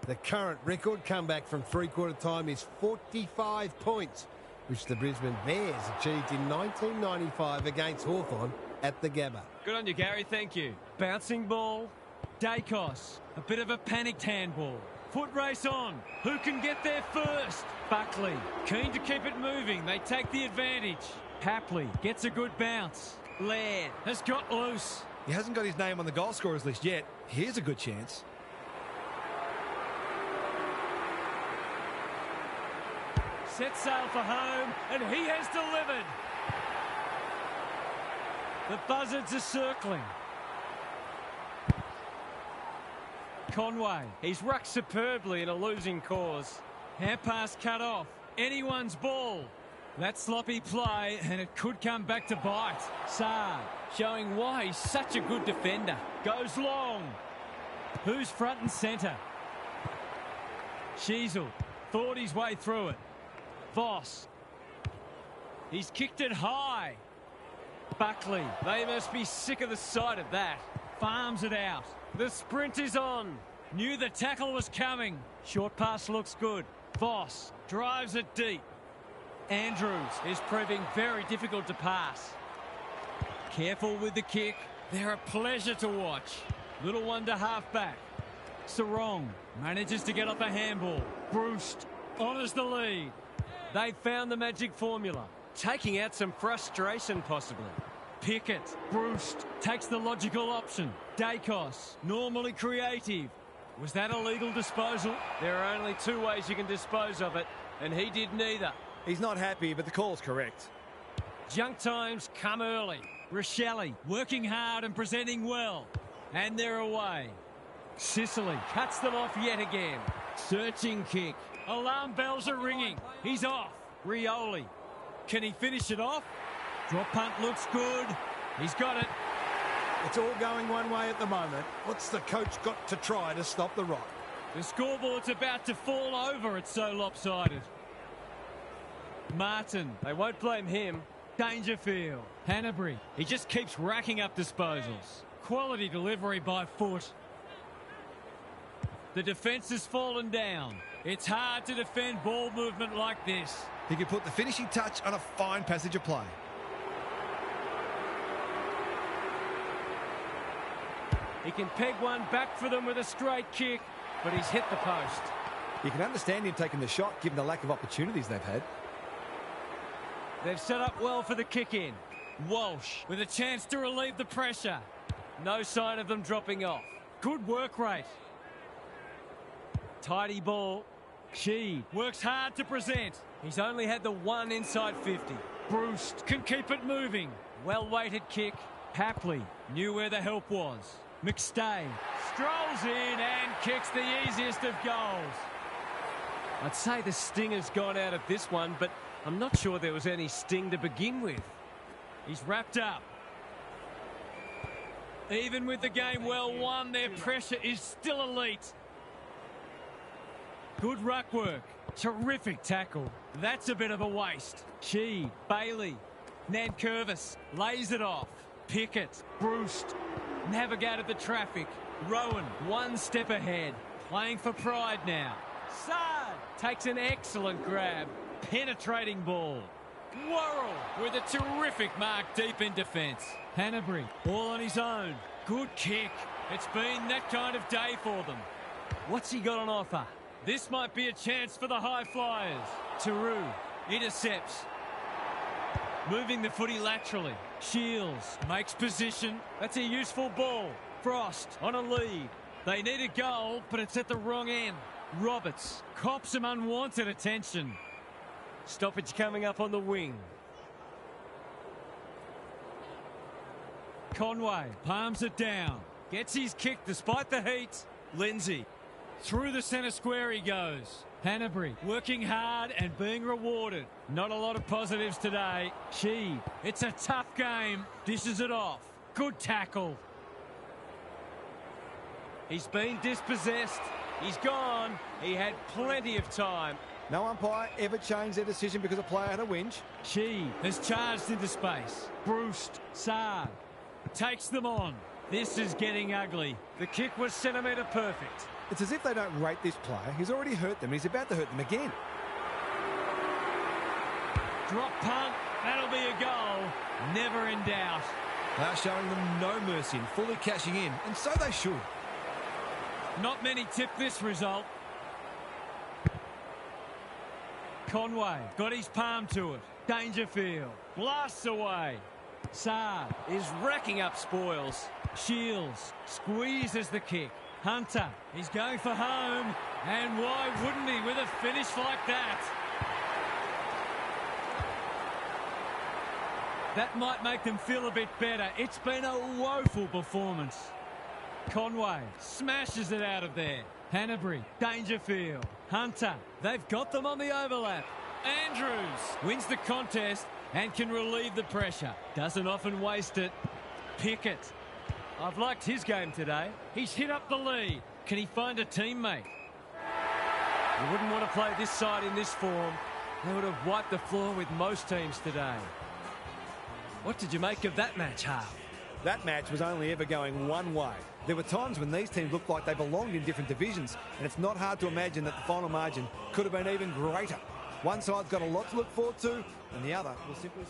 The current record comeback from three-quarter time is 45 points, which the Brisbane Bears achieved in 1995 against Hawthorn at the Gabba. Good on you, Gary. Thank you. Bouncing ball. Dacos. A bit of a panicked handball. Foot race on. Who can get there first? Buckley. Keen to keep it moving. They take the advantage. Hapley gets a good bounce. Laird has got loose. He hasn't got his name on the goal scorers list yet. Here's a good chance. Set sail for home, and he has delivered. The buzzards are circling. Conway, he's rucked superbly in a losing cause. Hand pass cut off. Anyone's ball. That sloppy play, and it could come back to bite. Saad showing why he's such a good defender. Goes long. Who's front and centre? Sheasel thought his way through it. Voss. He's kicked it high. Buckley. They must be sick of the sight of that. Farms it out. The sprint is on. Knew the tackle was coming. Short pass looks good. Voss drives it deep. Andrews is proving very difficult to pass. Careful with the kick. They're a pleasure to watch. Little one to half back. Sarong manages to get off a handball. Brust honours the lead. They've found the magic formula. Taking out some frustration possibly. Pickett. Brust takes the logical option. Dacos, normally creative. Was that a legal disposal? There are only two ways you can dispose of it, and he did neither. He's not happy, but the call's correct. Junk times come early. Rochelle working hard and presenting well. And they're away. Sicily cuts them off yet again. Searching kick. Alarm bells are ringing. He's off. Rioli. Can he finish it off? Drop punt looks good. He's got it. It's all going one way at the moment. What's the coach got to try to stop the rot? The scoreboard's about to fall over. It's so lopsided. Martin. They won't blame him. Dangerfield. Hanbury. He just keeps racking up disposals. Quality delivery by foot. The defence has fallen down. It's hard to defend ball movement like this. He could put the finishing touch on a fine passage of play. He can peg one back for them with a straight kick, but he's hit the post. You can understand him taking the shot, given the lack of opportunities they've had. They've set up well for the kick-in. Walsh with a chance to relieve the pressure. No sign of them dropping off. Good work rate. Tidy ball. Sheed works hard to present. He's only had the one inside 50. Brust can keep it moving. Well-weighted kick. Hapley knew where the help was. McStay strolls in and kicks the easiest of goals. I'd say the sting has gone out of this one, but I'm not sure there was any sting to begin with. He's wrapped up. Even with the game well won, their pressure is still elite. Good ruck work. Terrific tackle. That's a bit of a waste. Sheed, Bailey, Nankervis lays it off. Pickett, Brust navigated the traffic. Rowan, one step ahead. Playing for pride now. Saad takes an excellent grab. Penetrating ball. Worrell with a terrific mark deep in defence. Hanbury, all on his own. Good kick. It's been that kind of day for them. What's he got on offer? This might be a chance for the high flyers. Taru intercepts. Moving the footy laterally. Shields makes position. That's a useful ball. Frost on a lead. They need a goal, but it's at the wrong end. Roberts cops some unwanted attention. Stoppage coming up on the wing. Conway palms it down. Gets his kick despite the heat. Lindsay. Through the centre square he goes. Hanbury working hard and being rewarded. Not a lot of positives today. Sheed. It's a tough game. Dishes it off. Good tackle. He's been dispossessed. He's gone. He had plenty of time. No umpire ever changed their decision because a player had a whinge. She has charged into space. Brust, Saad, takes them on. This is getting ugly. The kick was centimetre perfect. It's as if they don't rate this player. He's already hurt them and he's about to hurt them again. Drop punt, that'll be a goal. Never in doubt. They're showing them no mercy and fully cashing in, and so they should. Not many tip this result. Conway got his palm to it. Dangerfield blasts away. Saad is racking up spoils. Shields squeezes the kick. Hunter, he's going for home. And why wouldn't he with a finish like that? That might make them feel a bit better. It's been a woeful performance. Conway smashes it out of there. Hanbury, Dangerfield, Hunter. They've got them on the overlap. Andrews wins the contest and can relieve the pressure. Doesn't often waste it. Pickett. I've liked his game today. He's hit up the lead. Can he find a teammate? You wouldn't want to play this side in this form. They would have wiped the floor with most teams today. What did you make of that match, Half? That match was only ever going one way. There were times when these teams looked like they belonged in different divisions, and it's not hard to imagine that the final margin could have been even greater. One side's got a lot to look forward to, and the other will simply...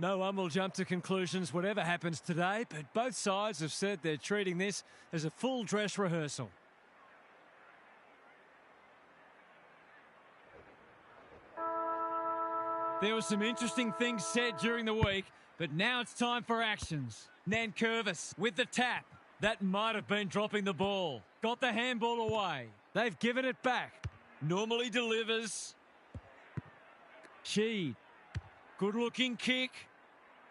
No one will jump to conclusions whatever happens today, but both sides have said they're treating this as a full dress rehearsal. There were some interesting things said during the week, but now it's time for actions. Nankervis with the tap. That might have been dropping the ball. Got the handball away. They've given it back. Normally delivers. Sheed. Good-looking kick.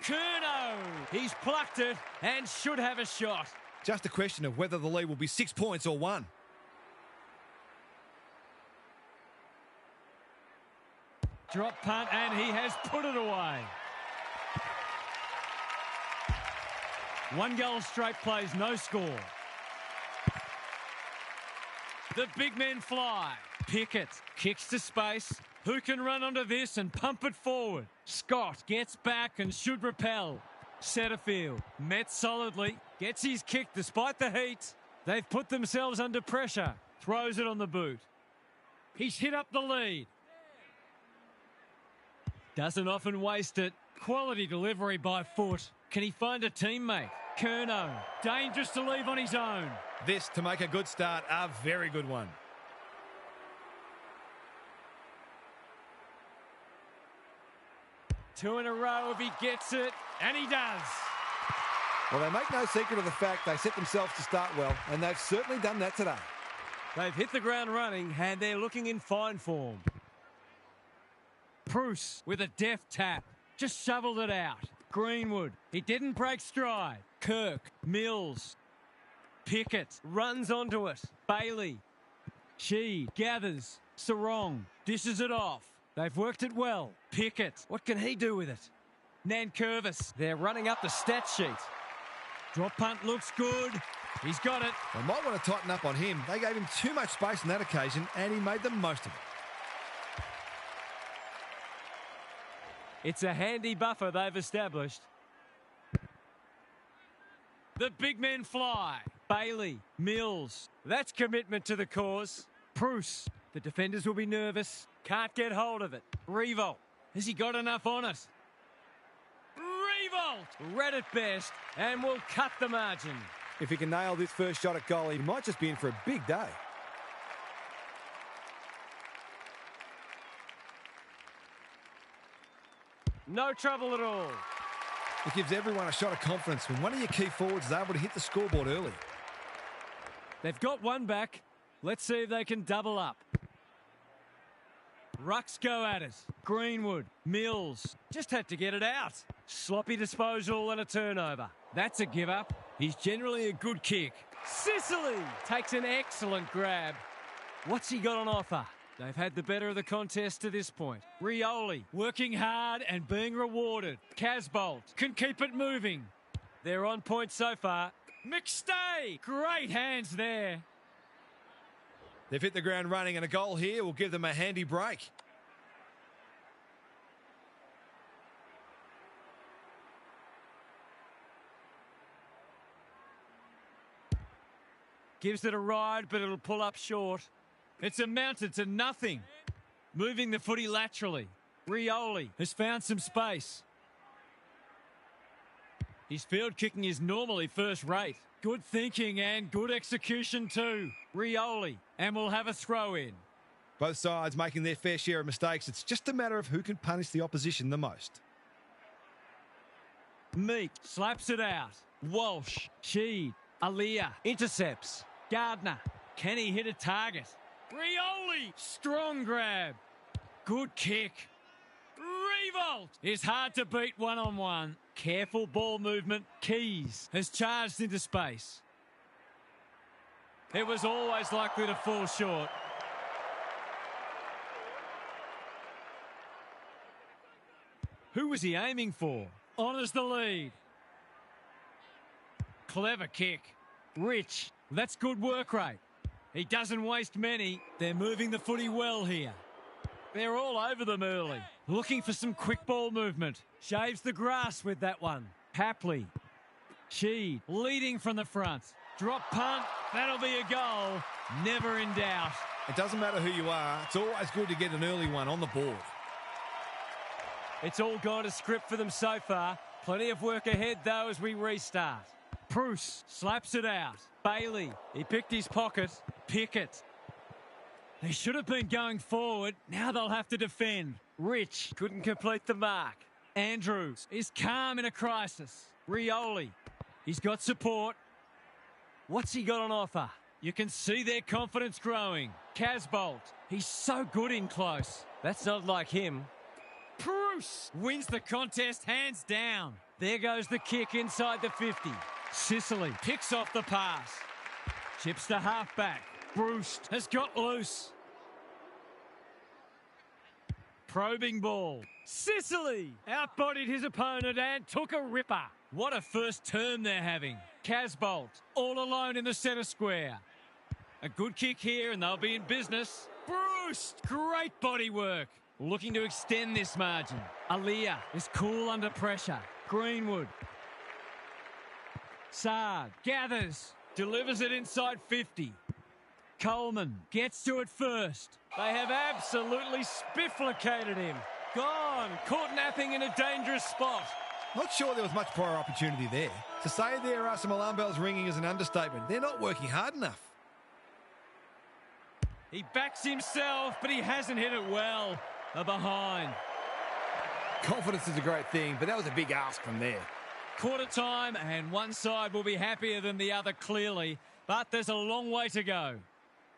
Curnow. He's plucked it and should have a shot. Just a question of whether the lead will be 6 points or 1. Drop punt, and he has put it away. 1 goal straight plays, no score. The big men fly. Pickett kicks to space. Who can run onto this and pump it forward? Scott gets back and should repel. Setterfield met solidly. Gets his kick despite the heat. They've put themselves under pressure. Throws it on the boot. He's hit up the lead. Doesn't often waste it. Quality delivery by foot. Can he find a teammate? Curnow, dangerous to leave on his own. This, to make a good start, a very good one. Two in a row if he gets it, and he does. Well, they make no secret of the fact they set themselves to start well, and they've certainly done that today. They've hit the ground running, and they're looking in fine form. Bruce with a deft tap. Just shoveled it out. Greenwood. He didn't break stride. Kirk. Mills. Pickett runs onto it. Bailey. Sheed gathers. Sarong dishes it off. They've worked it well. Pickett. What can he do with it? Nankervis. They're running up the stat sheet. Drop punt looks good. He's got it. They might want to tighten up on him. They gave him too much space on that occasion, and he made the most of it. It's a handy buffer they've established. The big men fly. Bailey, Mills. That's commitment to the cause. Bruce. The defenders will be nervous. Can't get hold of it. Revolt. Has he got enough on it? Revolt. Read it best and will cut the margin. If he can nail this first shot at goal, he might just be in for a big day. No trouble at all. It gives everyone a shot of confidence when one of your key forwards is able to hit the scoreboard early. They've got one back. Let's see if they can double up. Rucks go at it. Greenwood, Mills, just had to get it out. Sloppy disposal and a turnover. That's a give up. He's generally a good kick. Sicily takes an excellent grab. What's he got on offer? They've had the better of the contest to this point. Rioli working hard and being rewarded. Casbolt can keep it moving. They're on point so far. McStay, great hands there. They've hit the ground running, and a goal here will give them a handy break. Gives it a ride, but it'll pull up short. It's amounted to nothing. Moving the footy laterally. Rioli has found some space. His field kicking is normally first rate. Good thinking and good execution too. Rioli, and we'll have a throw in. Both sides making their fair share of mistakes. It's just a matter of who can punish the opposition the most. Meek slaps it out. Walsh, Sheed, Aliyah intercepts. Gardner, can he hit a target? Rioli, strong grab. Good kick. Revolt is hard to beat one-on-one. Careful ball movement. Keys has charged into space. It was always likely to fall short. Who was he aiming for? Honours the lead. Clever kick. Rich, that's good work rate. He doesn't waste many. They're moving the footy well here. They're all over them early. Looking for some quick ball movement. Shaves the grass with that one. Hapley. Sheed leading from the front. Drop punt. That'll be a goal. Never in doubt. It doesn't matter who you are. It's always good to get an early one on the board. It's all gone to script for them so far. Plenty of work ahead, though, as we restart. Bruce slaps it out. Bailey, he picked his pocket. Pickett. They should have been going forward. Now they'll have to defend. Rich couldn't complete the mark. Andrews is calm in a crisis. Rioli, he's got support. What's he got on offer? You can see their confidence growing. Casbolt, he's so good in close. That's not like him. Bruce wins the contest hands down. There goes the kick inside the 50. Sicily picks off the pass. Chips the halfback. Bruce has got loose. Probing ball. Sicily outbodied his opponent and took a ripper. What a first term they're having. Casbolt all alone in the centre square. A good kick here and they'll be in business. Bruce, great body work. Looking to extend this margin. Aaliyah is cool under pressure. Greenwood. Saad gathers. Delivers it inside 50. Coleman gets to it first. They have absolutely spifflicated him. Gone. Caught napping in a dangerous spot. Not sure there was much prior opportunity there. To say there are some alarm bells ringing is an understatement. They're not working hard enough. He backs himself, but he hasn't hit it well. A behind. Confidence is a great thing, but that was a big ask from there. Quarter time, and one side will be happier than the other, clearly. But there's a long way to go.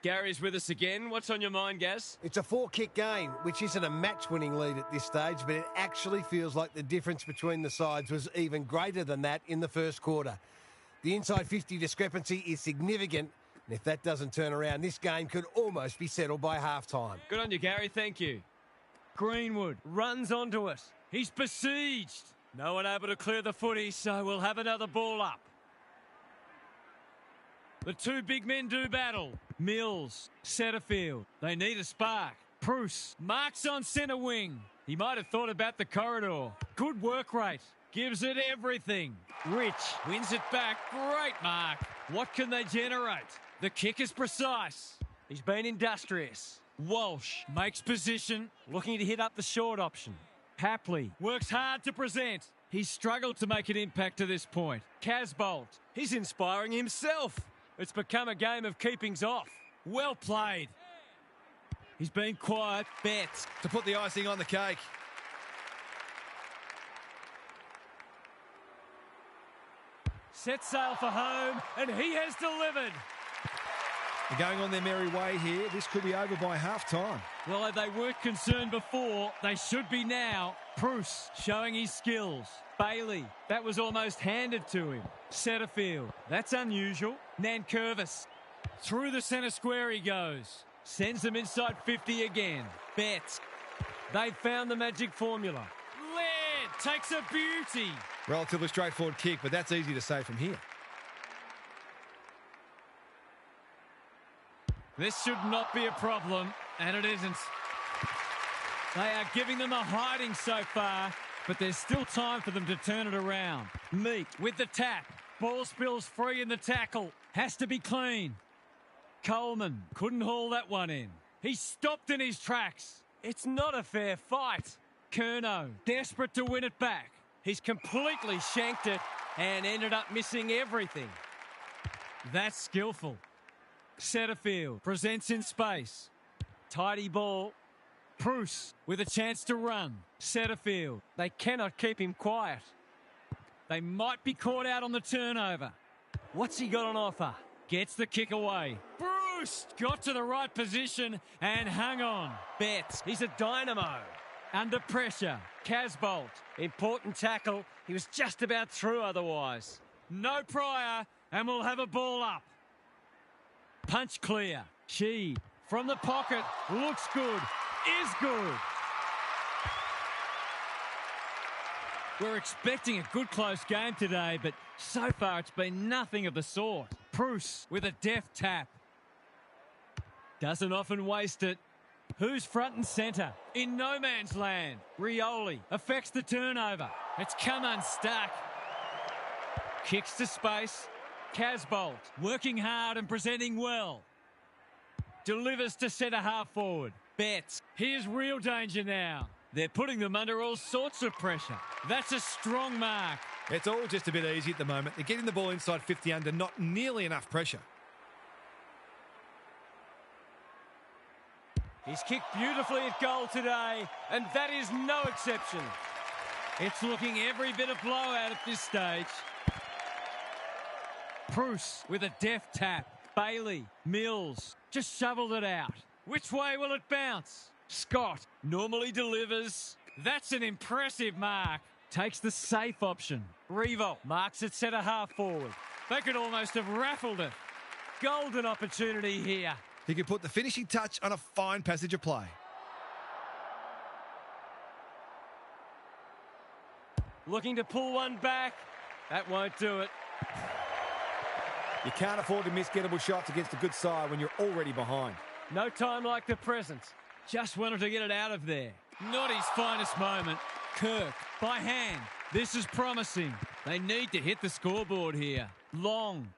Gary's with us again. What's on your mind, Gaz? It's a 4-kick game, which isn't a match-winning lead at this stage, but it actually feels like the difference between the sides was even greater than that in the first quarter. The inside 50 discrepancy is significant, and if that doesn't turn around, this game could almost be settled by half-time. Good on you, Gary. Thank you. Greenwood runs onto it. He's besieged. No one able to clear the footy, so we'll have another ball up. The two big men do battle. Mills, Setterfield. They need a spark. Bruce marks on centre wing. He might have thought about the corridor. Good work rate. Gives it everything. Rich wins it back. Great mark. What can they generate? The kick is precise. He's been industrious. Walsh makes position, looking to hit up the short option. Hapley works hard to present. He's struggled to make an impact to this point. Casbolt, he's inspiring himself. It's become a game of keepings off. Well played. He's been quiet. Betts. To put the icing on the cake. Set sail for home, and he has delivered. They're going on their merry way here. This could be over by half-time. Well, if they weren't concerned before, they should be now. Bruce showing his skills. Bailey, that was almost handed to him. Setterfield, that's unusual. Nankervis, through the centre square he goes. Sends them inside 50 again. Betts, they've found the magic formula. Laird takes a beauty. Relatively straightforward kick, but that's easy to say from here. This should not be a problem, and it isn't. They are giving them a hiding so far, but there's still time for them to turn it around. Meek with the tap. Ball spills free in the tackle. Has to be clean. Coleman couldn't haul that one in. He stopped in his tracks. It's not a fair fight. Curnow, desperate to win it back. He's completely shanked it and ended up missing everything. That's skillful. Setterfield presents in space. Tidy ball. Bruce with a chance to run. Setterfield. They cannot keep him quiet. They might be caught out on the turnover. What's he got on offer? Gets the kick away. Bruce got to the right position and hung on. Betts. He's a dynamo. Under pressure. Casbolt. Important tackle. He was just about through otherwise. No prior, and we'll have a ball up. Punch clear. She, from the pocket, looks good, is good. We're expecting a good close game today, but so far it's been nothing of the sort. Bruce with a deft tap. Doesn't often waste it. Who's front and centre? In no man's land. Rioli affects the turnover. It's come unstuck. Kicks to space. Casbolt working hard and presenting well. Delivers to centre half forward. Betts. Here's real danger now. They're putting them under all sorts of pressure. That's a strong mark. It's all just a bit easy at the moment. They're getting the ball inside 50 under not nearly enough pressure. He's kicked beautifully at goal today, and that is no exception. It's looking every bit of blowout at this stage. Bruce with a deft tap. Bailey, Mills, just shoveled it out. Which way will it bounce? Scott normally delivers. That's an impressive mark. Takes the safe option. Revo marks it centre half forward. They could almost have raffled it. Golden opportunity here. He could put the finishing touch on a fine passage of play. Looking to pull one back. That won't do it. You can't afford to miss gettable shots against a good side when you're already behind. No time like the present. Just wanted to get it out of there. Not his finest moment. Kirk, by hand. This is promising. They need to hit the scoreboard here. Long.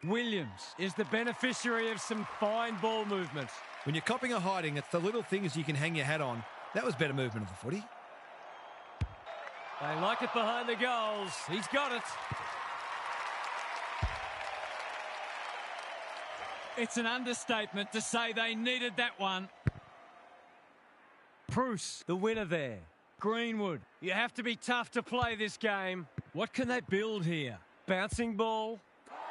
Williams is the beneficiary of some fine ball movement. When you're copping or hiding, it's the little things you can hang your hat on. That was better movement of the footy. They like it behind the goals. He's got it. It's an understatement to say they needed that one. Bruce, the winner there. Greenwood, you have to be tough to play this game. What can they build here? Bouncing ball.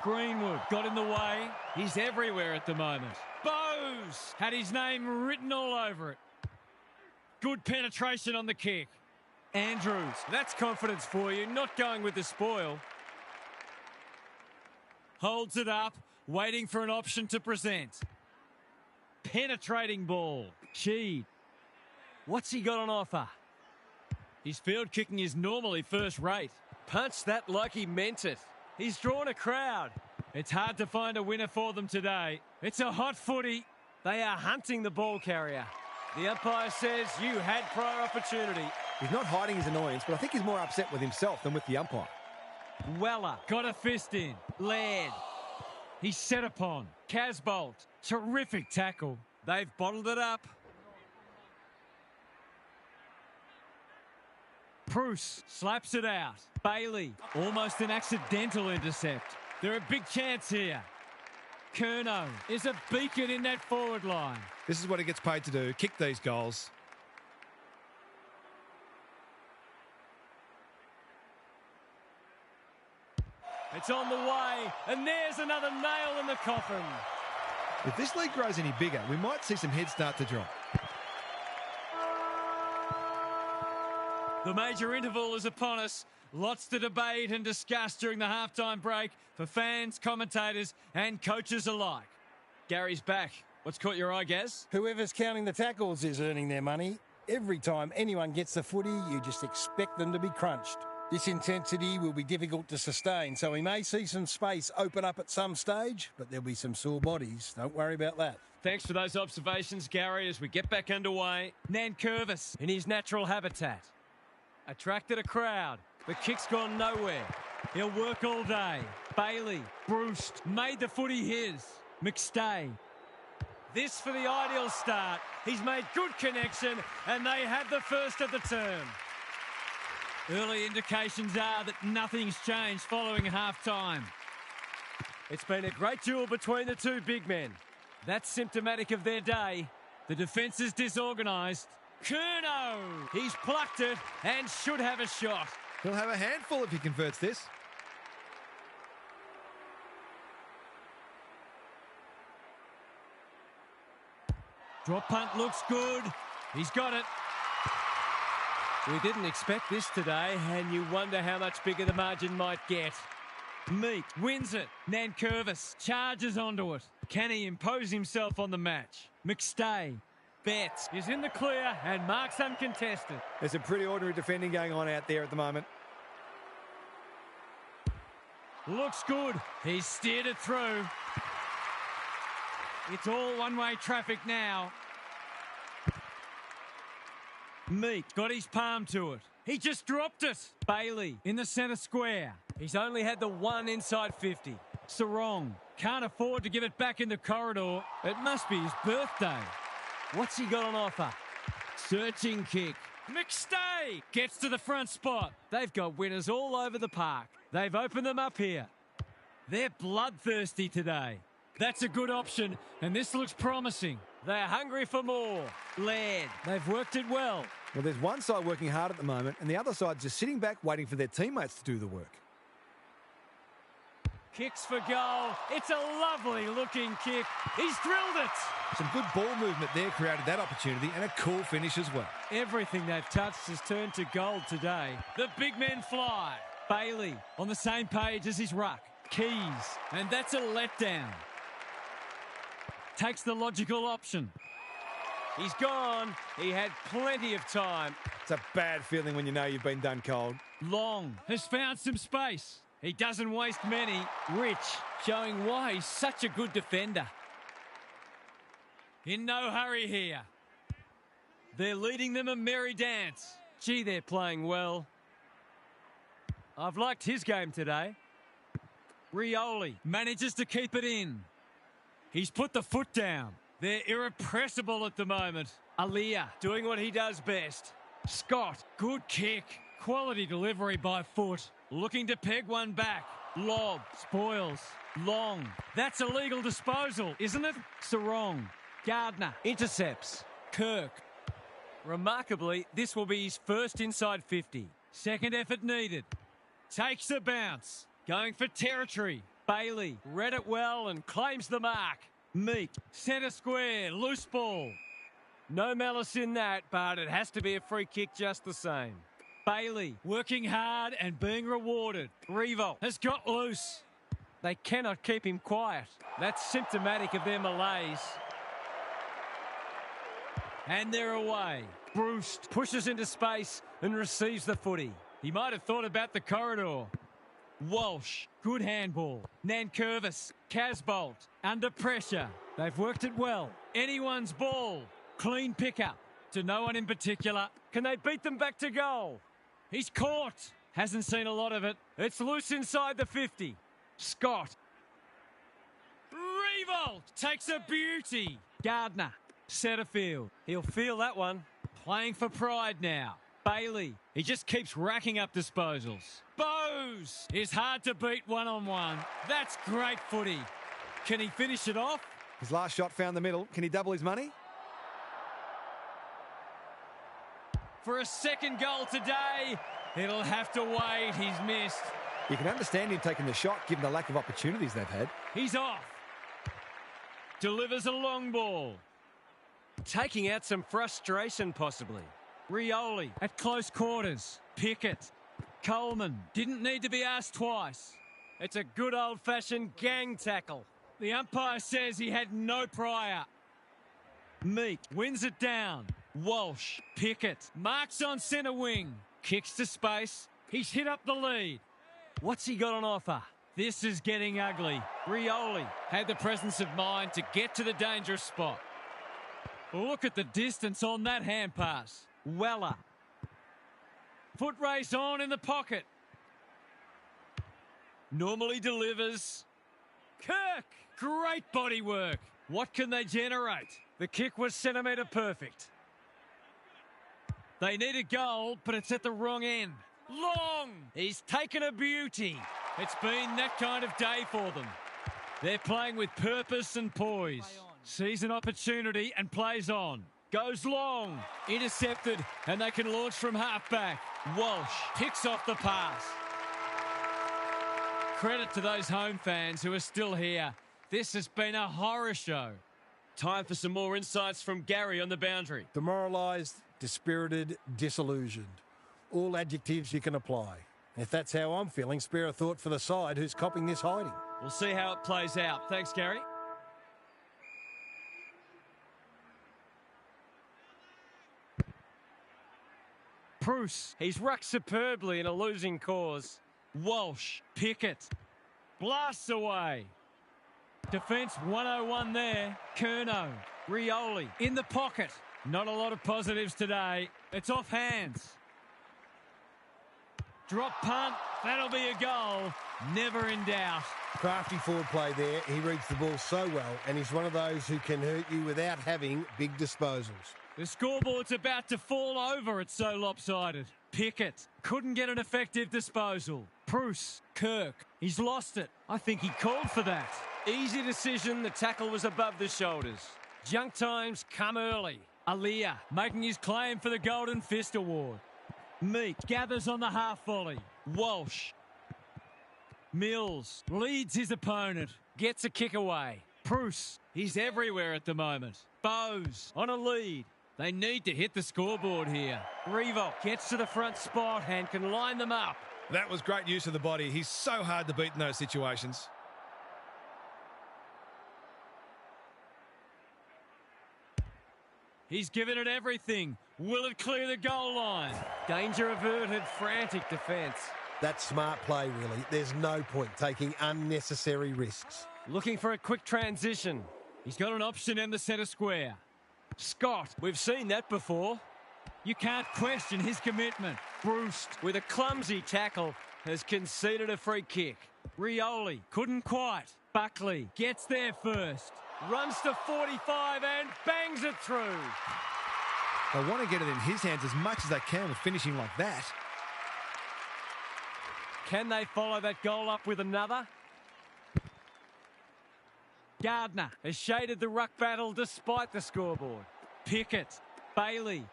Greenwood got in the way. He's everywhere at the moment. Bowes had his name written all over it. Good penetration on the kick. Andrews, that's confidence for you, not going with the spoil. Holds it up, waiting for an option to present. Penetrating ball. Sheed. What's he got on offer? His field kicking is normally first rate. Punched that like he meant it. He's drawn a crowd. It's hard to find a winner for them today. It's a hot footy. They are hunting the ball carrier. The umpire says you had prior opportunity. He's not hiding his annoyance, but I think he's more upset with himself than with the umpire. Weller got a fist in. Laird. He's set upon. Casbolt. Terrific tackle. They've bottled it up. Bruce slaps it out. Bailey, almost an accidental intercept. They're a big chance here. Curnow is a beacon in that forward line. This is what he gets paid to do, kick these goals. It's on the way, and there's another nail in the coffin. If this league grows any bigger, we might see some heads start to drop. The major interval is upon us. Lots to debate and discuss during the halftime break for fans, commentators and coaches alike. Gary's back. What's caught your eye, Gaz? Whoever's counting the tackles is earning their money. Every time anyone gets the footy, you just expect them to be crunched. This intensity will be difficult to sustain, so we may see some space open up at some stage, but there'll be some sore bodies. Don't worry about that. Thanks for those observations, Gary, as we get back underway. Nankervis in his natural habitat. Attracted a crowd. The kick's gone nowhere. He'll work all day. Bailey, Bruce, made the footy his. McStay. This for the ideal start. He's made good connection, and they had the first of the term. Early indications are that nothing's changed following half-time. It's been a great duel between the two big men. That's symptomatic of their day. The defence is disorganised. Curnow! He's plucked it and should have a shot. He'll have a handful if he converts this. Drop punt looks good. He's got it. We didn't expect this today, and you wonder how much bigger the margin might get. Meek wins it. Nankervis charges onto it. Can he impose himself on the match? McStay. Betts is in the clear and marks uncontested. There's some pretty ordinary defending going on out there at the moment. Looks good. He's steered it through. It's all one-way traffic now. Meek got his palm to it. He just dropped it. Bailey in the centre square. He's only had the one inside 50. Sarong can't afford to give it back in the corridor. It must be his birthday. What's he got on offer? Searching kick. McStay gets to the front spot. They've got winners all over the park. They've opened them up here. They're bloodthirsty today. That's a good option, and this looks promising. They're hungry for more. Laird, they've worked it well. Well, there's one side working hard at the moment, and the other side just sitting back waiting for their teammates to do the work. Kicks for goal. It's a lovely looking kick. He's drilled it. Some good ball movement there created that opportunity, and a cool finish as well. Everything they've touched has turned to gold today. The big men fly. Bailey on the same page as his ruck. Keys, and that's a letdown. Takes the logical option. He's gone. He had plenty of time. It's a bad feeling when you know you've been done cold. Long has found some space. He doesn't waste many. Rich showing why he's such a good defender. In no hurry here. They're leading them a merry dance. Gee, they're playing well. I've liked his game today. Rioli manages to keep it in. He's put the foot down. They're irrepressible at the moment. Aaliyah doing what he does best. Scott, good kick. Quality delivery by foot. Looking to peg one back. Lob, spoils. Long. That's a legal disposal, isn't it? Sarong. Gardner intercepts. Kirk. Remarkably, this will be his first inside 50. Second effort needed. Takes a bounce. Going for territory. Bailey read it well and claims the mark. Meek, centre square, loose ball. No malice in that, but it has to be a free kick just the same. Bailey working hard and being rewarded. Revolt has got loose. They cannot keep him quiet. That's symptomatic of their malaise. And they're away. Bruce pushes into space and receives the footy. He might have thought about the corridor. Walsh, good handball. Nankervis, Casbolt, under pressure. They've worked it well. Anyone's ball. Clean pickup. To no one in particular. Can they beat them back to goal? He's caught. Hasn't seen a lot of it. It's loose inside the 50. Scott. Revolt takes a beauty. Gardner, centre field. He'll feel that one. Playing for pride now. Bailey, he just keeps racking up disposals. Bowes is hard to beat one-on-one. That's great footy. Can he finish it off? His last shot found the middle. Can he double his money? For a second goal today, it'll have to wait. He's missed. You can understand him taking the shot given the lack of opportunities they've had. He's off. Delivers a long ball. Taking out some frustration possibly. Rioli at close quarters. Pickett. Coleman didn't need to be asked twice. It's a good old-fashioned gang tackle. The umpire says he had no prior. Meek wins it down. Walsh, Pickett, marks on centre wing. Kicks to space. He's hit up the lead. What's he got on offer? This is getting ugly. Rioli had the presence of mind to get to the dangerous spot. Look at the distance on that hand pass. Weller. Foot race on in the pocket. Normally delivers. Kirk. Great body work. What can they generate? The kick was centimetre perfect. They need a goal, but it's at the wrong end. Long. He's taken a beauty. It's been that kind of day for them. They're playing with purpose and poise. Sees an opportunity and plays on. Goes long. Intercepted, and they can launch from half-back. Walsh picks off the pass. Credit to those home fans who are still here. This has been a horror show. Time for some more insights from Gary on the boundary. Demoralised, dispirited, disillusioned. All adjectives you can apply. If that's how I'm feeling, spare a thought for the side who's copping this hiding. We'll see how it plays out. Thanks, Gary. Bruce, he's rucked superbly in a losing cause. Walsh, Pickett, blasts away. Defence 101 there. Curnow, Rioli in the pocket. Not a lot of positives today. It's off hands. Drop punt. That'll be a goal. Never in doubt. Crafty forward play there. He reads the ball so well, and he's one of those who can hurt you without having big disposals. The scoreboard's about to fall over, it's so lopsided. Pickett couldn't get an effective disposal. Bruce, Kirk, he's lost it. I think he called for that. Easy decision, the tackle was above the shoulders. Junk times come early. Aaliyah making his claim for the Golden Fist Award. Meek gathers on the half volley. Walsh. Mills leads his opponent. Gets a kick away. Bruce, he's everywhere at the moment. Bowes on a lead. They need to hit the scoreboard here. Revo gets to the front spot and can line them up. That was great use of the body. He's so hard to beat in those situations. He's given it everything. Will it clear the goal line? Danger averted, frantic defence. That's smart play, really. There's no point taking unnecessary risks. Looking for a quick transition. He's got an option in the centre square. Scott, We've seen that before. you can't question his commitment. Bruce, With a clumsy tackle, has conceded a free kick. Rioli couldn't quite. Buckley gets there first. Runs to 45 and bangs it through. They want to get it in his hands as much as they can with finishing like that. Can they follow that goal up with another? Gardner Has shaded the ruck battle despite the scoreboard. Pickett, Bailey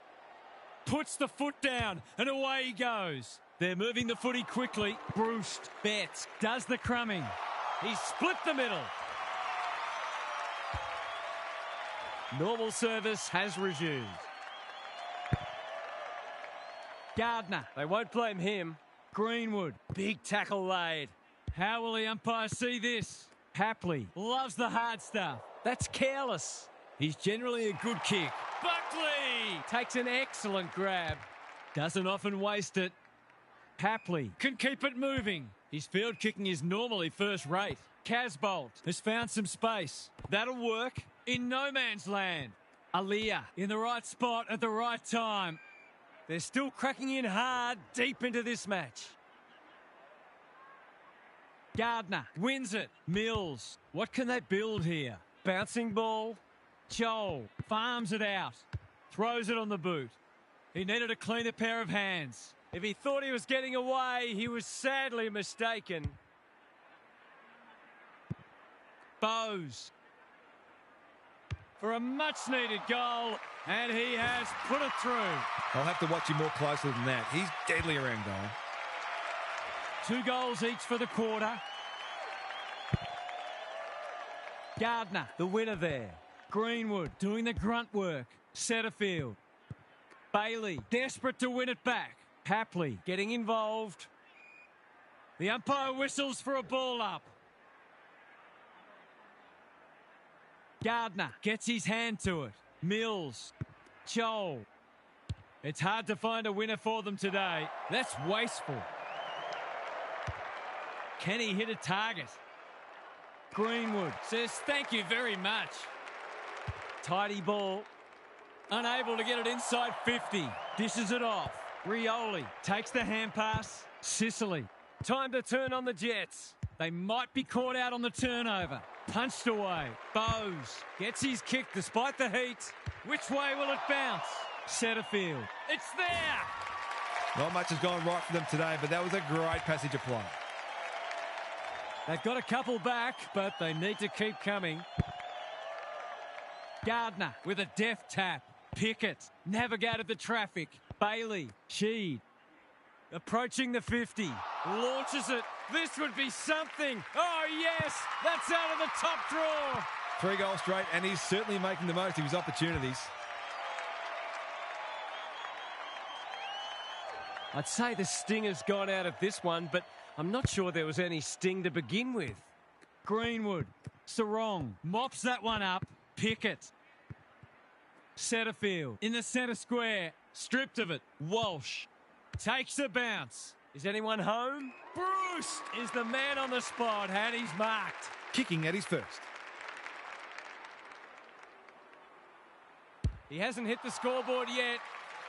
puts the foot down and away he goes. They're moving the footy quickly. Bruce Betts does the crumbing. He's split the middle. Normal service has resumed. Gardner, They won't blame him. Greenwood, Big tackle laid. how will the umpire see this? Hapley loves the hard stuff. That's careless. He's generally a good kick. Buckley takes an excellent grab. Doesn't often waste it. Hapley can keep it moving. His field kicking is normally first rate. Casbolt has found some space. That'll work in no man's land. Aaliyah in the right spot at the right time. They're still cracking in hard deep into this match. Gardner wins it. Mills, what can they build here? Bouncing ball. Joel farms it out. Throws it on the boot. He needed a cleaner pair of hands. If he thought he was getting away, he was sadly mistaken. Bowes for a much-needed goal, and he has put it through. I'll have to watch him more closely than that. He's deadly around goal. 2 goals each for the quarter. Gardner, the winner there. Greenwood doing the grunt work. Setterfield. Bailey, desperate to win it back. Hapley getting involved. The umpire whistles for a ball up. Gardner gets his hand to it. Mills. Joel. It's hard to find a winner for them today. That's wasteful. Can he hit a target? Greenwood says thank you very much. Tidy ball. Unable to get it inside 50. Dishes it off. Rioli takes the hand pass. Sicily. Time to turn on the Jets. They might be caught out on the turnover. Punched away. Bowes gets his kick despite the heat. Which way will it bounce? Setterfield. It's there! Not much has gone right for them today, but that was a great passage of play. They've got a couple back, but they need to keep coming. Gardner with a deft tap. Pickett navigated the traffic. Bailey, Sheed. Approaching the 50. Launches it. This would be something. Oh, yes! That's out of the top draw. 3 goals straight, and he's certainly making the most of his opportunities. I'd say the sting has gone out of this one, but I'm not sure there was any sting to begin with. Greenwood. Sarong mops that one up. Pickett. Setterfield in the centre square. Stripped of it. Walsh takes the bounce. Is anyone home? Bruce is the man on the spot, and he's marked. Kicking at his first. He hasn't hit the scoreboard yet.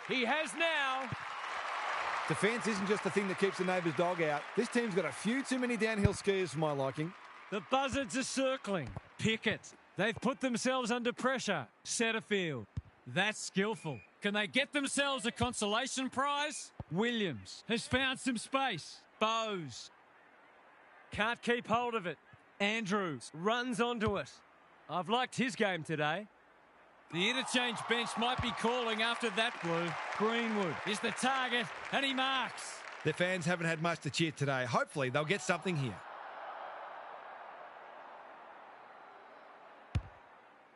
He has now. Defence isn't just the thing that keeps the neighbour's dog out. This team's got a few too many downhill skiers for my liking. The buzzards are circling. Pickett. They've put themselves under pressure. Setterfield. That's skillful. Can they get themselves a consolation prize? Williams has found some space. Bowes. Can't keep hold of it. Andrews. Runs onto it. I've liked his game today. The interchange bench might be calling after that blue. Greenwood is the target, and he marks. Their fans haven't had much to cheer today. Hopefully, they'll get something here.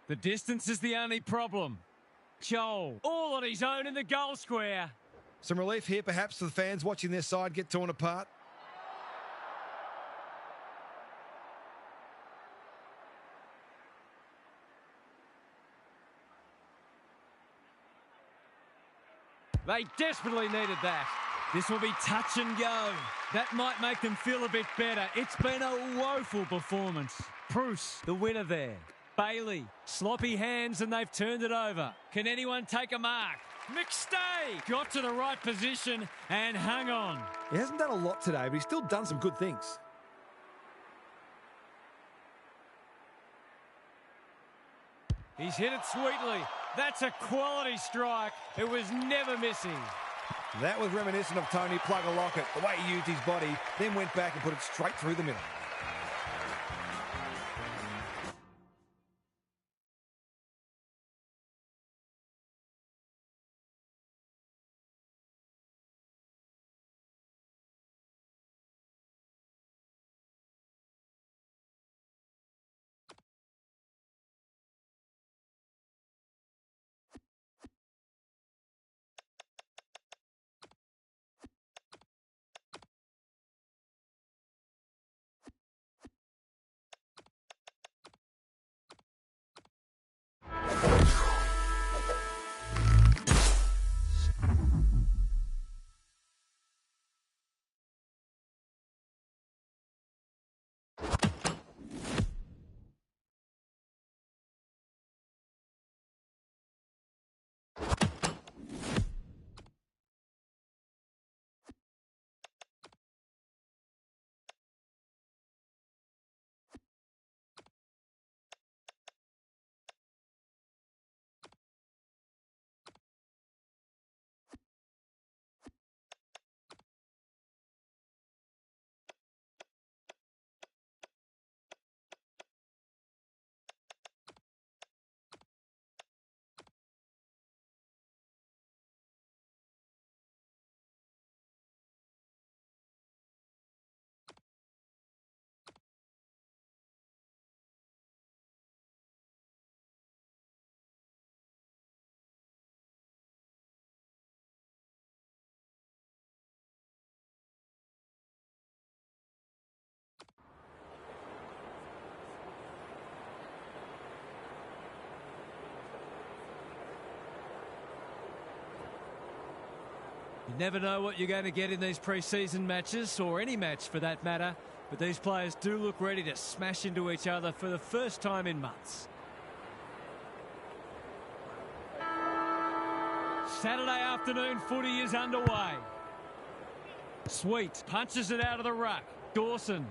The distance is the only problem. Joel, all on his own in the goal square. Some relief here, perhaps, for the fans watching their side get torn apart. They desperately needed that. This will be touch and go. That might make them feel a bit better. It's been a woeful performance. Bruce, the winner there. Bailey, sloppy hands and they've turned it over. Can anyone take a mark? McStay got to the right position and hung on. He hasn't done a lot today, but he's still done some good things. He's hit it sweetly. That's a quality strike. It was never missing. That was reminiscent of Tony Plugger-Lockett, the way he used his body, then went back and put it straight through the middle. You never know what you're going to get in these pre-season matches, or any match for that matter, but these players do look ready to smash into each other for the first time in months. Saturday afternoon footy is underway. Sweet punches it out of the ruck. Dawson.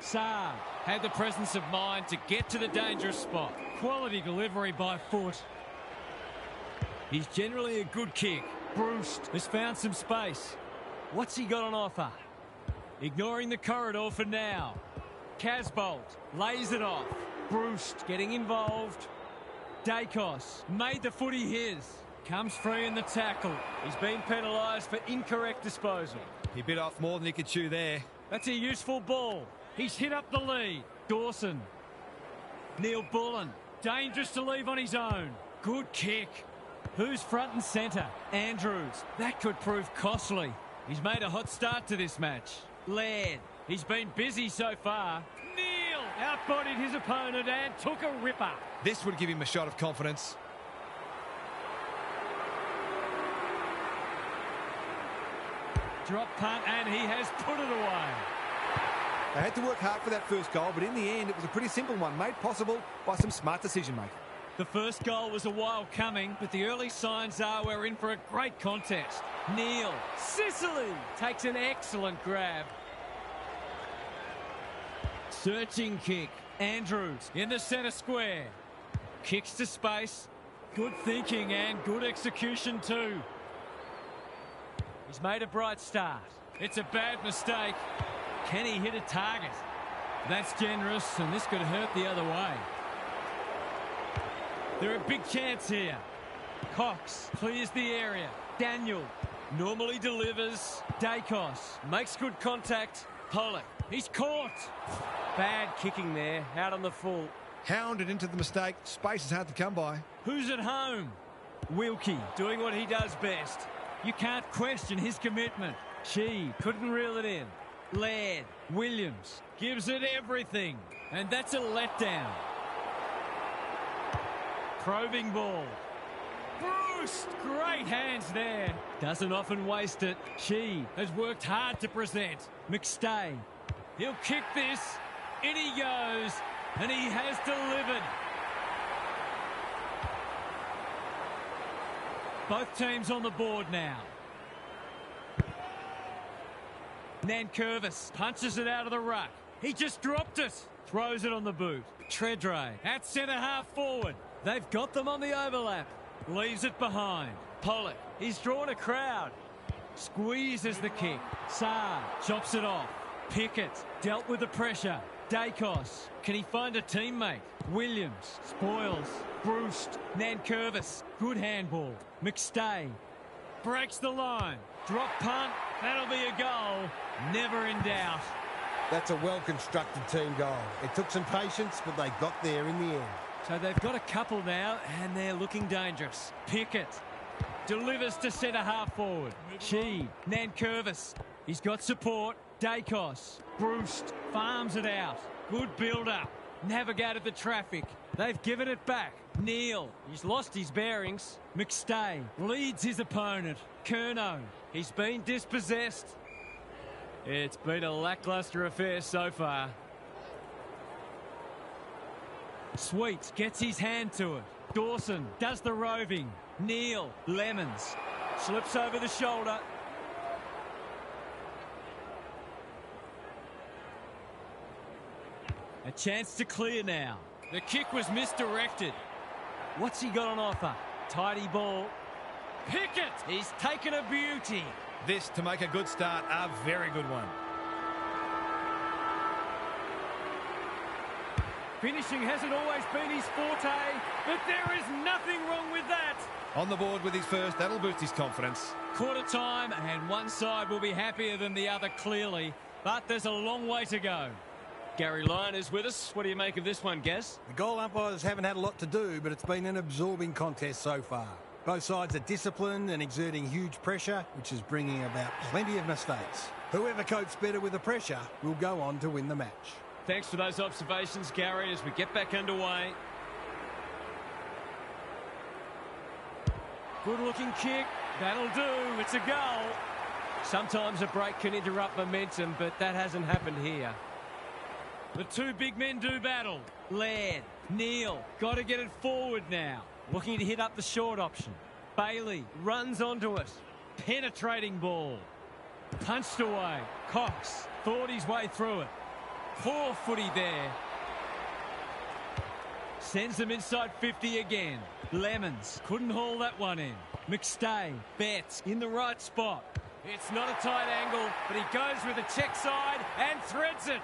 Saab had the presence of mind to get to the dangerous spot. Quality delivery by foot. He's generally a good kick. Bruce has found some space. What's he got on offer? Ignoring the corridor for now. Casbolt lays it off. Bruce getting involved. Dacos made the footy his. Comes free in the tackle. He's been penalised for incorrect disposal. He bit off more than he could chew there. That's a useful ball. He's hit up the lead. Dawson. Neil Bullen. Dangerous to leave on his own. Good kick. Who's front and centre? Andrews. That could prove costly. He's made a hot start to this match. Laird. He's been busy so far. Neil outbodied his opponent and took a ripper. This would give him a shot of confidence. Drop punt and he has put it away. They had to work hard for that first goal, but in the end, it was a pretty simple one, made possible by some smart decision-making. The first goal was a while coming, but the early signs are we're in for a great contest. Neil. Sicily takes an excellent grab. Searching kick. Andrews in the centre square. Kicks to space. Good thinking and good execution too. He's made a bright start. It's a bad mistake. Can he hit a target? That's generous, and this could hurt the other way. They're a big chance here. Cox clears the area. Daniel normally delivers. Dacos makes good contact. Pollock, he's caught. Bad kicking there, out on the full. Hounded into the mistake. Space is hard to come by. Who's at home? Wilkie doing what he does best. You can't question his commitment. She couldn't reel it in. Laird, Williams gives it everything. And that's a letdown. Probing ball. Bruce, great hands there. Doesn't often waste it. She has worked hard to present. McStay, he'll kick this. In he goes, and he has delivered. Both teams on the board now. Nankervis punches it out of the ruck. He just dropped it. Throws it on the boot. Tredray at centre half forward. They've got them on the overlap. Leaves it behind. Pollock, he's drawn a crowd. Squeezes the kick. Saar chops it off. Pickett dealt with the pressure. Dacos, can he find a teammate? Williams spoils. Bruce, Nankervis, good handball. McStay breaks the line. Drop punt, that'll be a goal. Never in doubt. That's a well-constructed team goal. It took some patience, but they got there in the end. So they've got a couple now, and they're looking dangerous. Pickett delivers to centre half forward. She, Nankervis, he's got support. Dacos, Bruce farms it out. Good build-up. Navigated the traffic. They've given it back. Neal, he's lost his bearings. McStay leads his opponent. Curnow, he's been dispossessed. It's been a lacklustre affair so far. Sweet gets his hand to it. Dawson does the roving. Neal, Lemons, slips over the shoulder. A chance to clear now. The kick was misdirected. What's he got on offer? Tidy ball. Pickett, he's taken a beauty. This, to make a good start, a very good one. Finishing hasn't always been his forte, but there is nothing wrong with that. On the board with his first, that'll boost his confidence. Quarter time, and one side will be happier than the other, clearly, but there's a long way to go. Gary Lyon is with us. What do you make of this one, Gaz? The goal umpires haven't had a lot to do, but it's been an absorbing contest so far. Both sides are disciplined and exerting huge pressure, which is bringing about plenty of mistakes. Whoever copes better with the pressure will go on to win the match. Thanks for those observations, Gary, as we get back underway. Good-looking kick. That'll do. It's a goal. Sometimes a break can interrupt momentum, but that hasn't happened here. The two big men do battle. Laird, Neal, got to get it forward now. Looking to hit up the short option. Bailey runs onto it. Penetrating ball. Punched away. Cox thought his way through it. Poor footy there. Sends them inside 50 again. Lemons couldn't haul that one in. McStay, Betts in the right spot. It's not a tight angle, but he goes with the check side and threads it.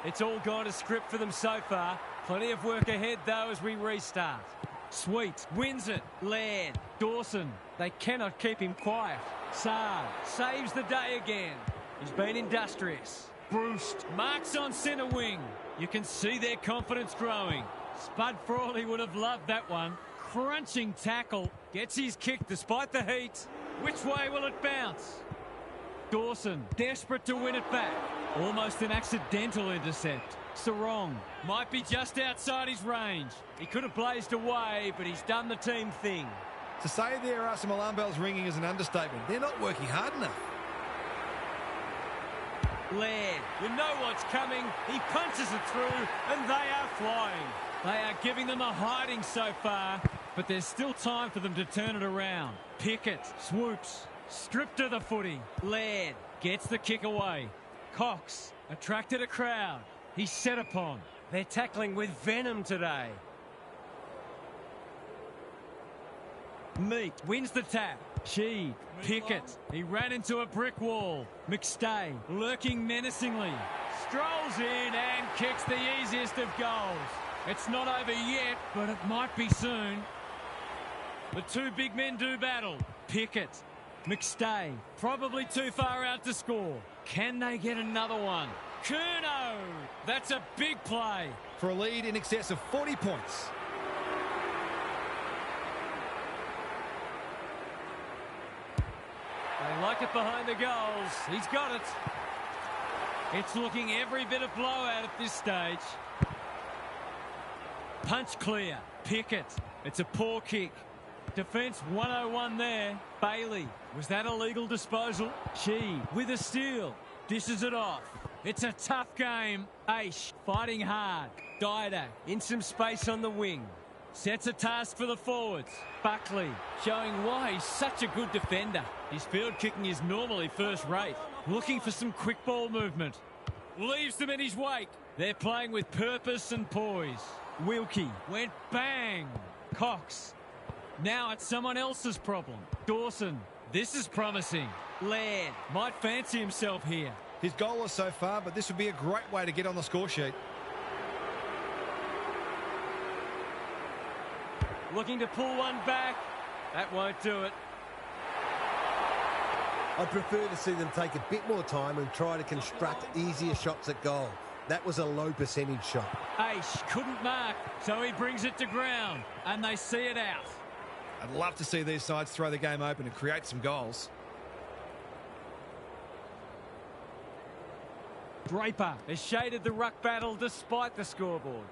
It's all gone to script for them so far. Plenty of work ahead, though, as we restart. Sweet wins it. Laird, Dawson, they cannot keep him quiet. Saar saves the day again. He's been industrious. Bruce marks on centre wing. You can see their confidence growing. Spud Frawley would have loved that one. Crunching tackle. Gets his kick despite the heat. Which way will it bounce? Dawson desperate to win it back. Almost an accidental intercept. Sarong might be just outside his range. He could have blazed away, but he's done the team thing. To say there are some alarm bells ringing is an understatement. They're not working hard enough. Laird, you know what's coming. He punches it through, and they are flying. They are giving them a hiding so far, but there's still time for them to turn it around. Pickett swoops, stripped of the footy. Laird gets the kick away. Cox attracted a crowd. He's set upon. They're tackling with venom today. Meek wins the tap. Sheed, Pickett. He ran into a brick wall. McStay lurking menacingly. Strolls in and kicks the easiest of goals. It's not over yet, but it might be soon. The two big men do battle. Pickett, McStay, probably too far out to score. Can they get another one? Curnow! That's a big play. For a lead in excess of 40 points. They like it behind the goals. He's got it. It's looking every bit of blowout at this stage. Punch clear. Pickett. It's a poor kick. Defence 101 there. Bailey. Was that a legal disposal? She with a steal. Dishes it off. It's a tough game. Aish fighting hard. Didak in some space on the wing. Sets a task for the forwards. Buckley showing why he's such a good defender. His field kicking is normally first rate. Looking for some quick ball movement. Leaves them in his wake. They're playing with purpose and poise. Wilkie went bang. Cox. Now it's someone else's problem. Dawson. This is promising. Laird might fancy himself here. He's goalless so far, but this would be a great way to get on the score sheet. Looking to pull one back. That won't do it. I'd prefer to see them take a bit more time and try to construct easier shots at goal. That was a low percentage shot. Aish couldn't mark, so he brings it to ground, and they see it out. I'd love to see these sides throw the game open and create some goals. Draper has shaded the ruck battle despite the scoreboard.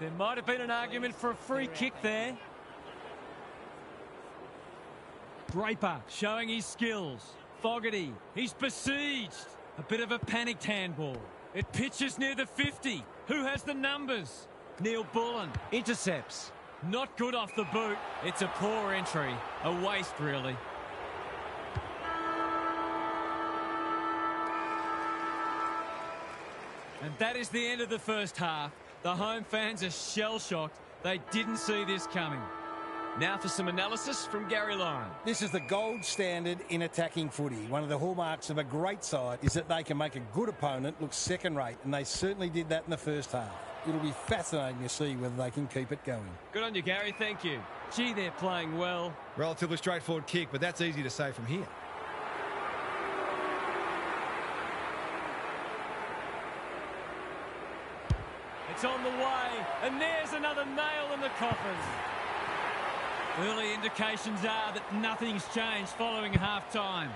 There might have been an argument for a free kick there. Draper showing his skills. Fogarty, he's besieged. A bit of a panicked handball. It pitches near the 50. Who has the numbers? Neil Bullen intercepts. Not good off the boot. It's a poor entry. A waste, really. And that is the end of the first half. The home fans are shell-shocked. They didn't see this coming. Now for some analysis from Gary Lyon. This is the gold standard in attacking footy. One of the hallmarks of a great side is that they can make a good opponent look second-rate, and they certainly did that in the first half. It'll be fascinating to see whether they can keep it going. Good on you, Gary. Thank you. Gee, they're playing well. Relatively straightforward kick, but that's easy to say from here. It's on the way, and there's another nail in the coffin. Early indications are that nothing's changed following half-time.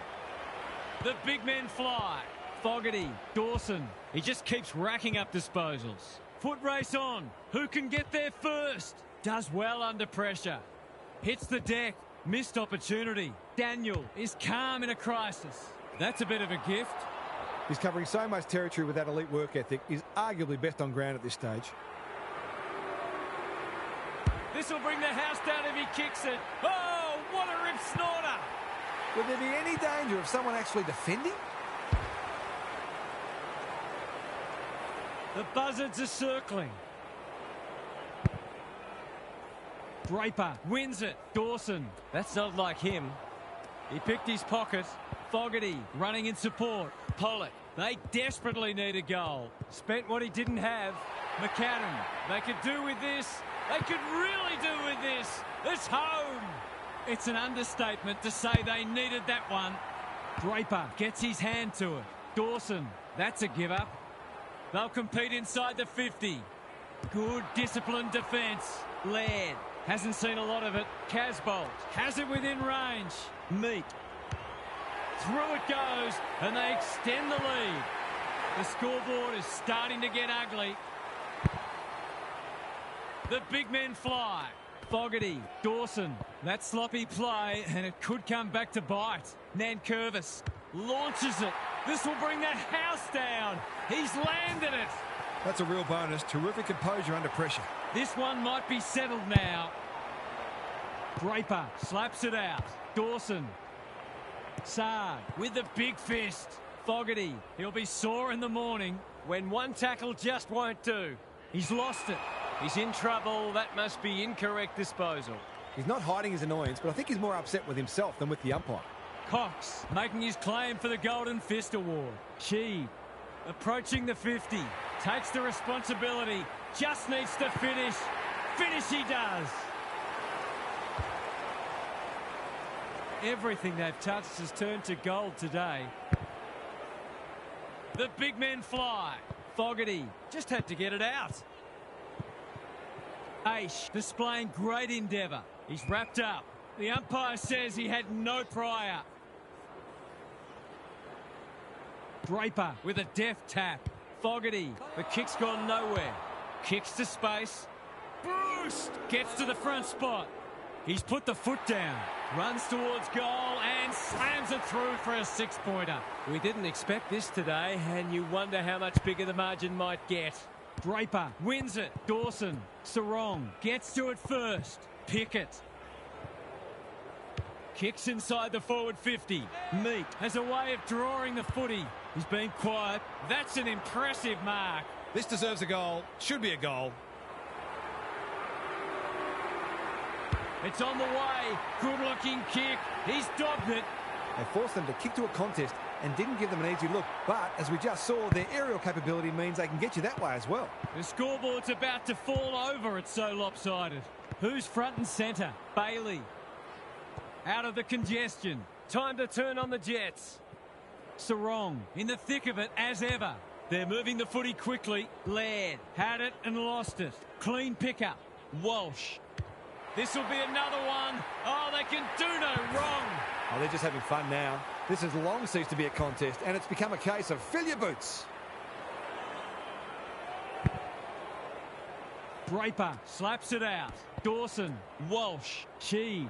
The big men fly. Fogarty, Dawson, he just keeps racking up disposals. Foot race on. Who can get there first? Does well under pressure. Hits the deck. Missed opportunity. Daniel is calm in a crisis. That's a bit of a gift. He's covering so much territory with that elite work ethic. He's arguably best on ground at this stage. This will bring the house down if he kicks it. Oh, what a rip snorter. Would there be any danger of someone actually defending? The buzzards are circling. Draper wins it. Dawson. That's not like him. He picked his pocket. Fogarty running in support. Pollock. They desperately need a goal. Spent what he didn't have. McAdam. They could do with this. They could really do with this. It's home. It's an understatement to say they needed that one. Draper gets his hand to it. Dawson. That's a give up. They'll compete inside the 50. Good disciplined defence. Laird hasn't seen a lot of it. Casbolt has it within range. Meek. Through it goes, and they extend the lead. The scoreboard is starting to get ugly. The big men fly. Fogarty, Dawson. That sloppy play, and it could come back to bite. Nankervis launches it. This will bring the house down. He's landed it. That's a real bonus. Terrific composure under pressure. This one might be settled now. Draper slaps it out. Dawson. Saad with the big fist. Fogarty. He'll be sore in the morning when one tackle just won't do. He's lost it. He's in trouble. That must be incorrect disposal. He's not hiding his annoyance, but I think he's more upset with himself than with the umpire. Cox making his claim for the Golden Fist Award. Sheed approaching the 50. Takes the responsibility. Just needs to finish. Finish he does. Everything they've touched has turned to gold today. The big men fly. Fogarty just had to get it out. Aish displaying great endeavour. He's wrapped up. The umpire says he had no prior. Draper with a deft tap. Fogarty, the kick's gone nowhere. Kicks to space. Bruce gets to the front spot. He's put the foot down. Runs towards goal and slams it through for a 6-pointer. We didn't expect this today, and you wonder how much bigger the margin might get. Draper wins it. Dawson, Sarong gets to it first. Pickett. Kicks inside the forward 50. Meek has a way of drawing the footy. He's been quiet. That's an impressive mark. This deserves a goal. Should be a goal. It's on the way. Good-looking kick. He's dogged it. They forced them to kick to a contest and didn't give them an easy look. But, as we just saw, their aerial capability means they can get you that way as well. The scoreboard's about to fall over. It's so lopsided. Who's front and centre? Bailey. Out of the congestion. Time to turn on the Jets. Sarong in the thick of it as ever. They're moving the footy quickly. Laird had it and lost it. Clean pickup. Walsh. This will be another one. Oh, they can do no wrong. Oh, they're just having fun now. This has long ceased to be a contest, and it's become a case of fill your boots. Draper slaps it out. Dawson, Walsh, Sheed.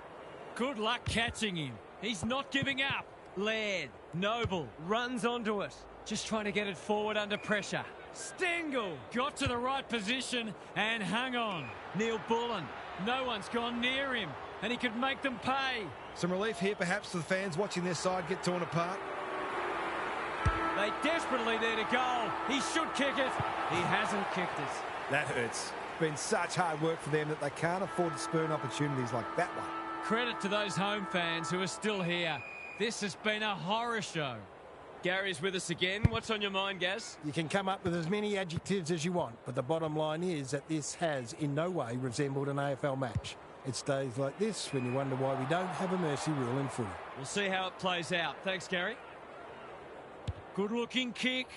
Good luck catching him. He's not giving up. Laird, Noble, runs onto it. Just trying to get it forward under pressure. Stengel got to the right position and hung on. Neil Bullen, no one's gone near him, and he could make them pay. Some relief here perhaps to the fans watching their side get torn apart. They desperately need a goal. He should kick it. He hasn't kicked it. That hurts. It's been such hard work for them that they can't afford to spurn opportunities like that one. Credit to those home fans who are still here. This has been a horror show. Gary's with us again. What's on your mind, Gaz? You can come up with as many adjectives as you want, but the bottom line is that this has in no way resembled an AFL match. It's days like this when you wonder why we don't have a mercy rule in footy. We'll see how it plays out. Thanks, Gary. Good-looking kick.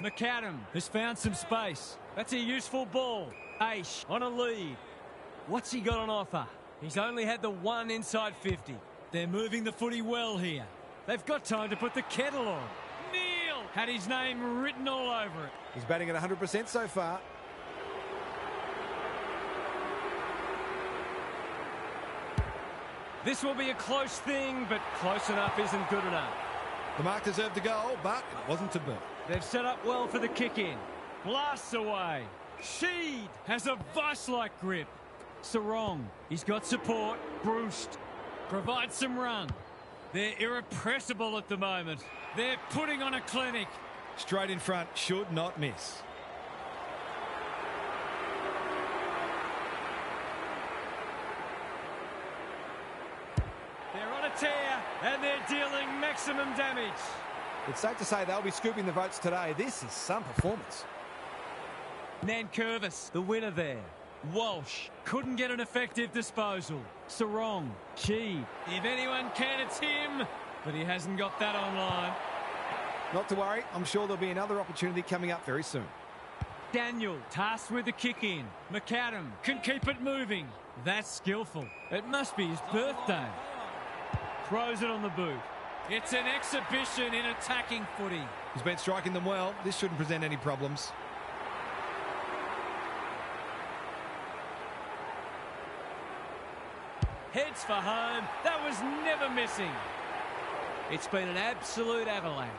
McAdam has found some space. That's a useful ball. Aish on a lead. What's he got on offer? He's only had the one inside 50. They're moving the footy well here. They've got time to put the kettle on. Neil had his name written all over it. He's batting at 100% so far. This will be a close thing, but close enough isn't good enough. The mark deserved a goal, but it wasn't to be. They've set up well for the kick-in. Blasts away. Sheed has a vice-like grip. Sarong, he's got support. Bruce provides some run. They're irrepressible at the moment. They're putting on a clinic. Straight in front, should not miss. They're on a tear, and they're dealing maximum damage. It's safe to say they'll be scooping the votes today. This is some performance. Nankervis, the winner there. Walsh couldn't get an effective disposal. Sarong, Sheed. If anyone can, it's him. But he hasn't got that online. Not to worry. I'm sure there'll be another opportunity coming up very soon. Daniel tasked with the kick-in. McAdam can keep it moving. That's skillful. It must be his birthday. Throws it on the boot. It's an exhibition in attacking footy. He's been striking them well. This shouldn't present any problems. Heads for home. That was never missing. It's been an absolute avalanche.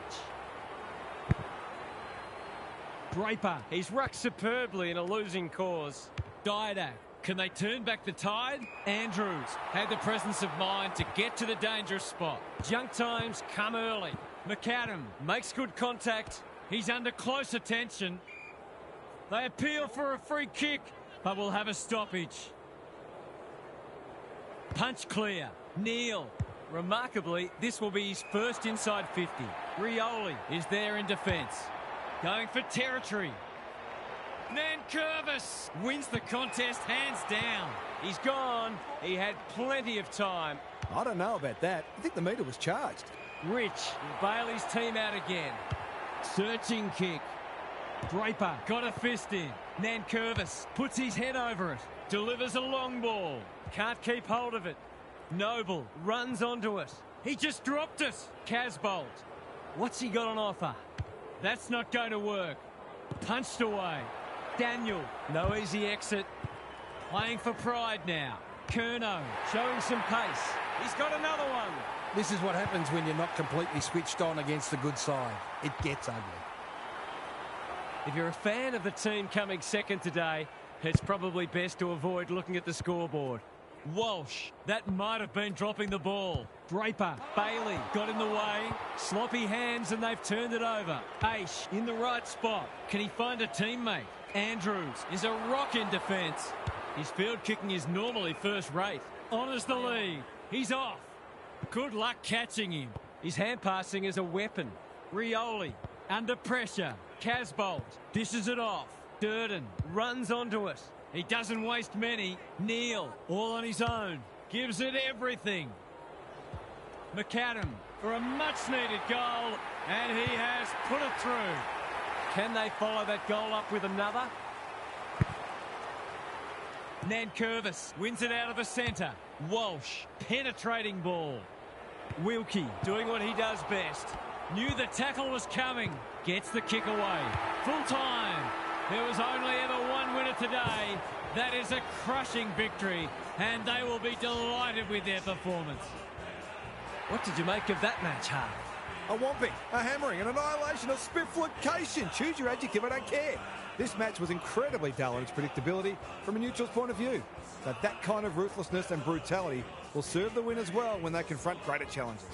Draper, he's rucked superbly in a losing cause. Didak, can they turn back the tide? Andrews had the presence of mind to get to the dangerous spot. Junk times come early. McAdam makes good contact. He's under close attention. They appeal for a free kick, but will have a stoppage. Punch clear. Neal. Remarkably, this will be his first inside 50. Rioli is there in defence. Going for territory. Nankervis wins the contest hands down. He's gone. He had plenty of time. I don't know about that. I think the meter was charged. Rich will bail his team out again. Searching kick. Draper got a fist in. Nankervis puts his head over it. Delivers a long ball. Can't keep hold of it. Noble runs onto it. He just dropped it. Casbolt. What's he got on offer? That's not going to work. Punched away. Daniel. No easy exit. Playing for pride now. Curnow showing some pace. He's got another one. This is what happens when you're not completely switched on against the good side. It gets ugly. If you're a fan of the team coming second today, it's probably best to avoid looking at the scoreboard. Walsh. That might have been dropping the ball. Draper. Bailey got in the way. Sloppy hands and they've turned it over. Aish in the right spot. Can he find a teammate? Andrews is a rock in defence. His field kicking is normally first rate. Honours the lead. He's off. Good luck catching him. His hand passing is a weapon. Rioli under pressure. Casbolt dishes it off. Durden runs onto it. He doesn't waste many. Neal, all on his own, gives it everything. McAdam for a much-needed goal, and he has put it through. Can they follow that goal up with another? Nankervis wins it out of the centre. Walsh, penetrating ball. Wilkie doing what he does best. Knew the tackle was coming. Gets the kick away. Full time. There was only ever one winner today. That is a crushing victory, and they will be delighted with their performance. What did you make of that match, Hart? A whomping, a hammering, an annihilation, a spitflication. Choose your adjective, I don't care. This match was incredibly dull in its predictability from a neutral's point of view. But that kind of ruthlessness and brutality will serve the winners well when they confront greater challenges.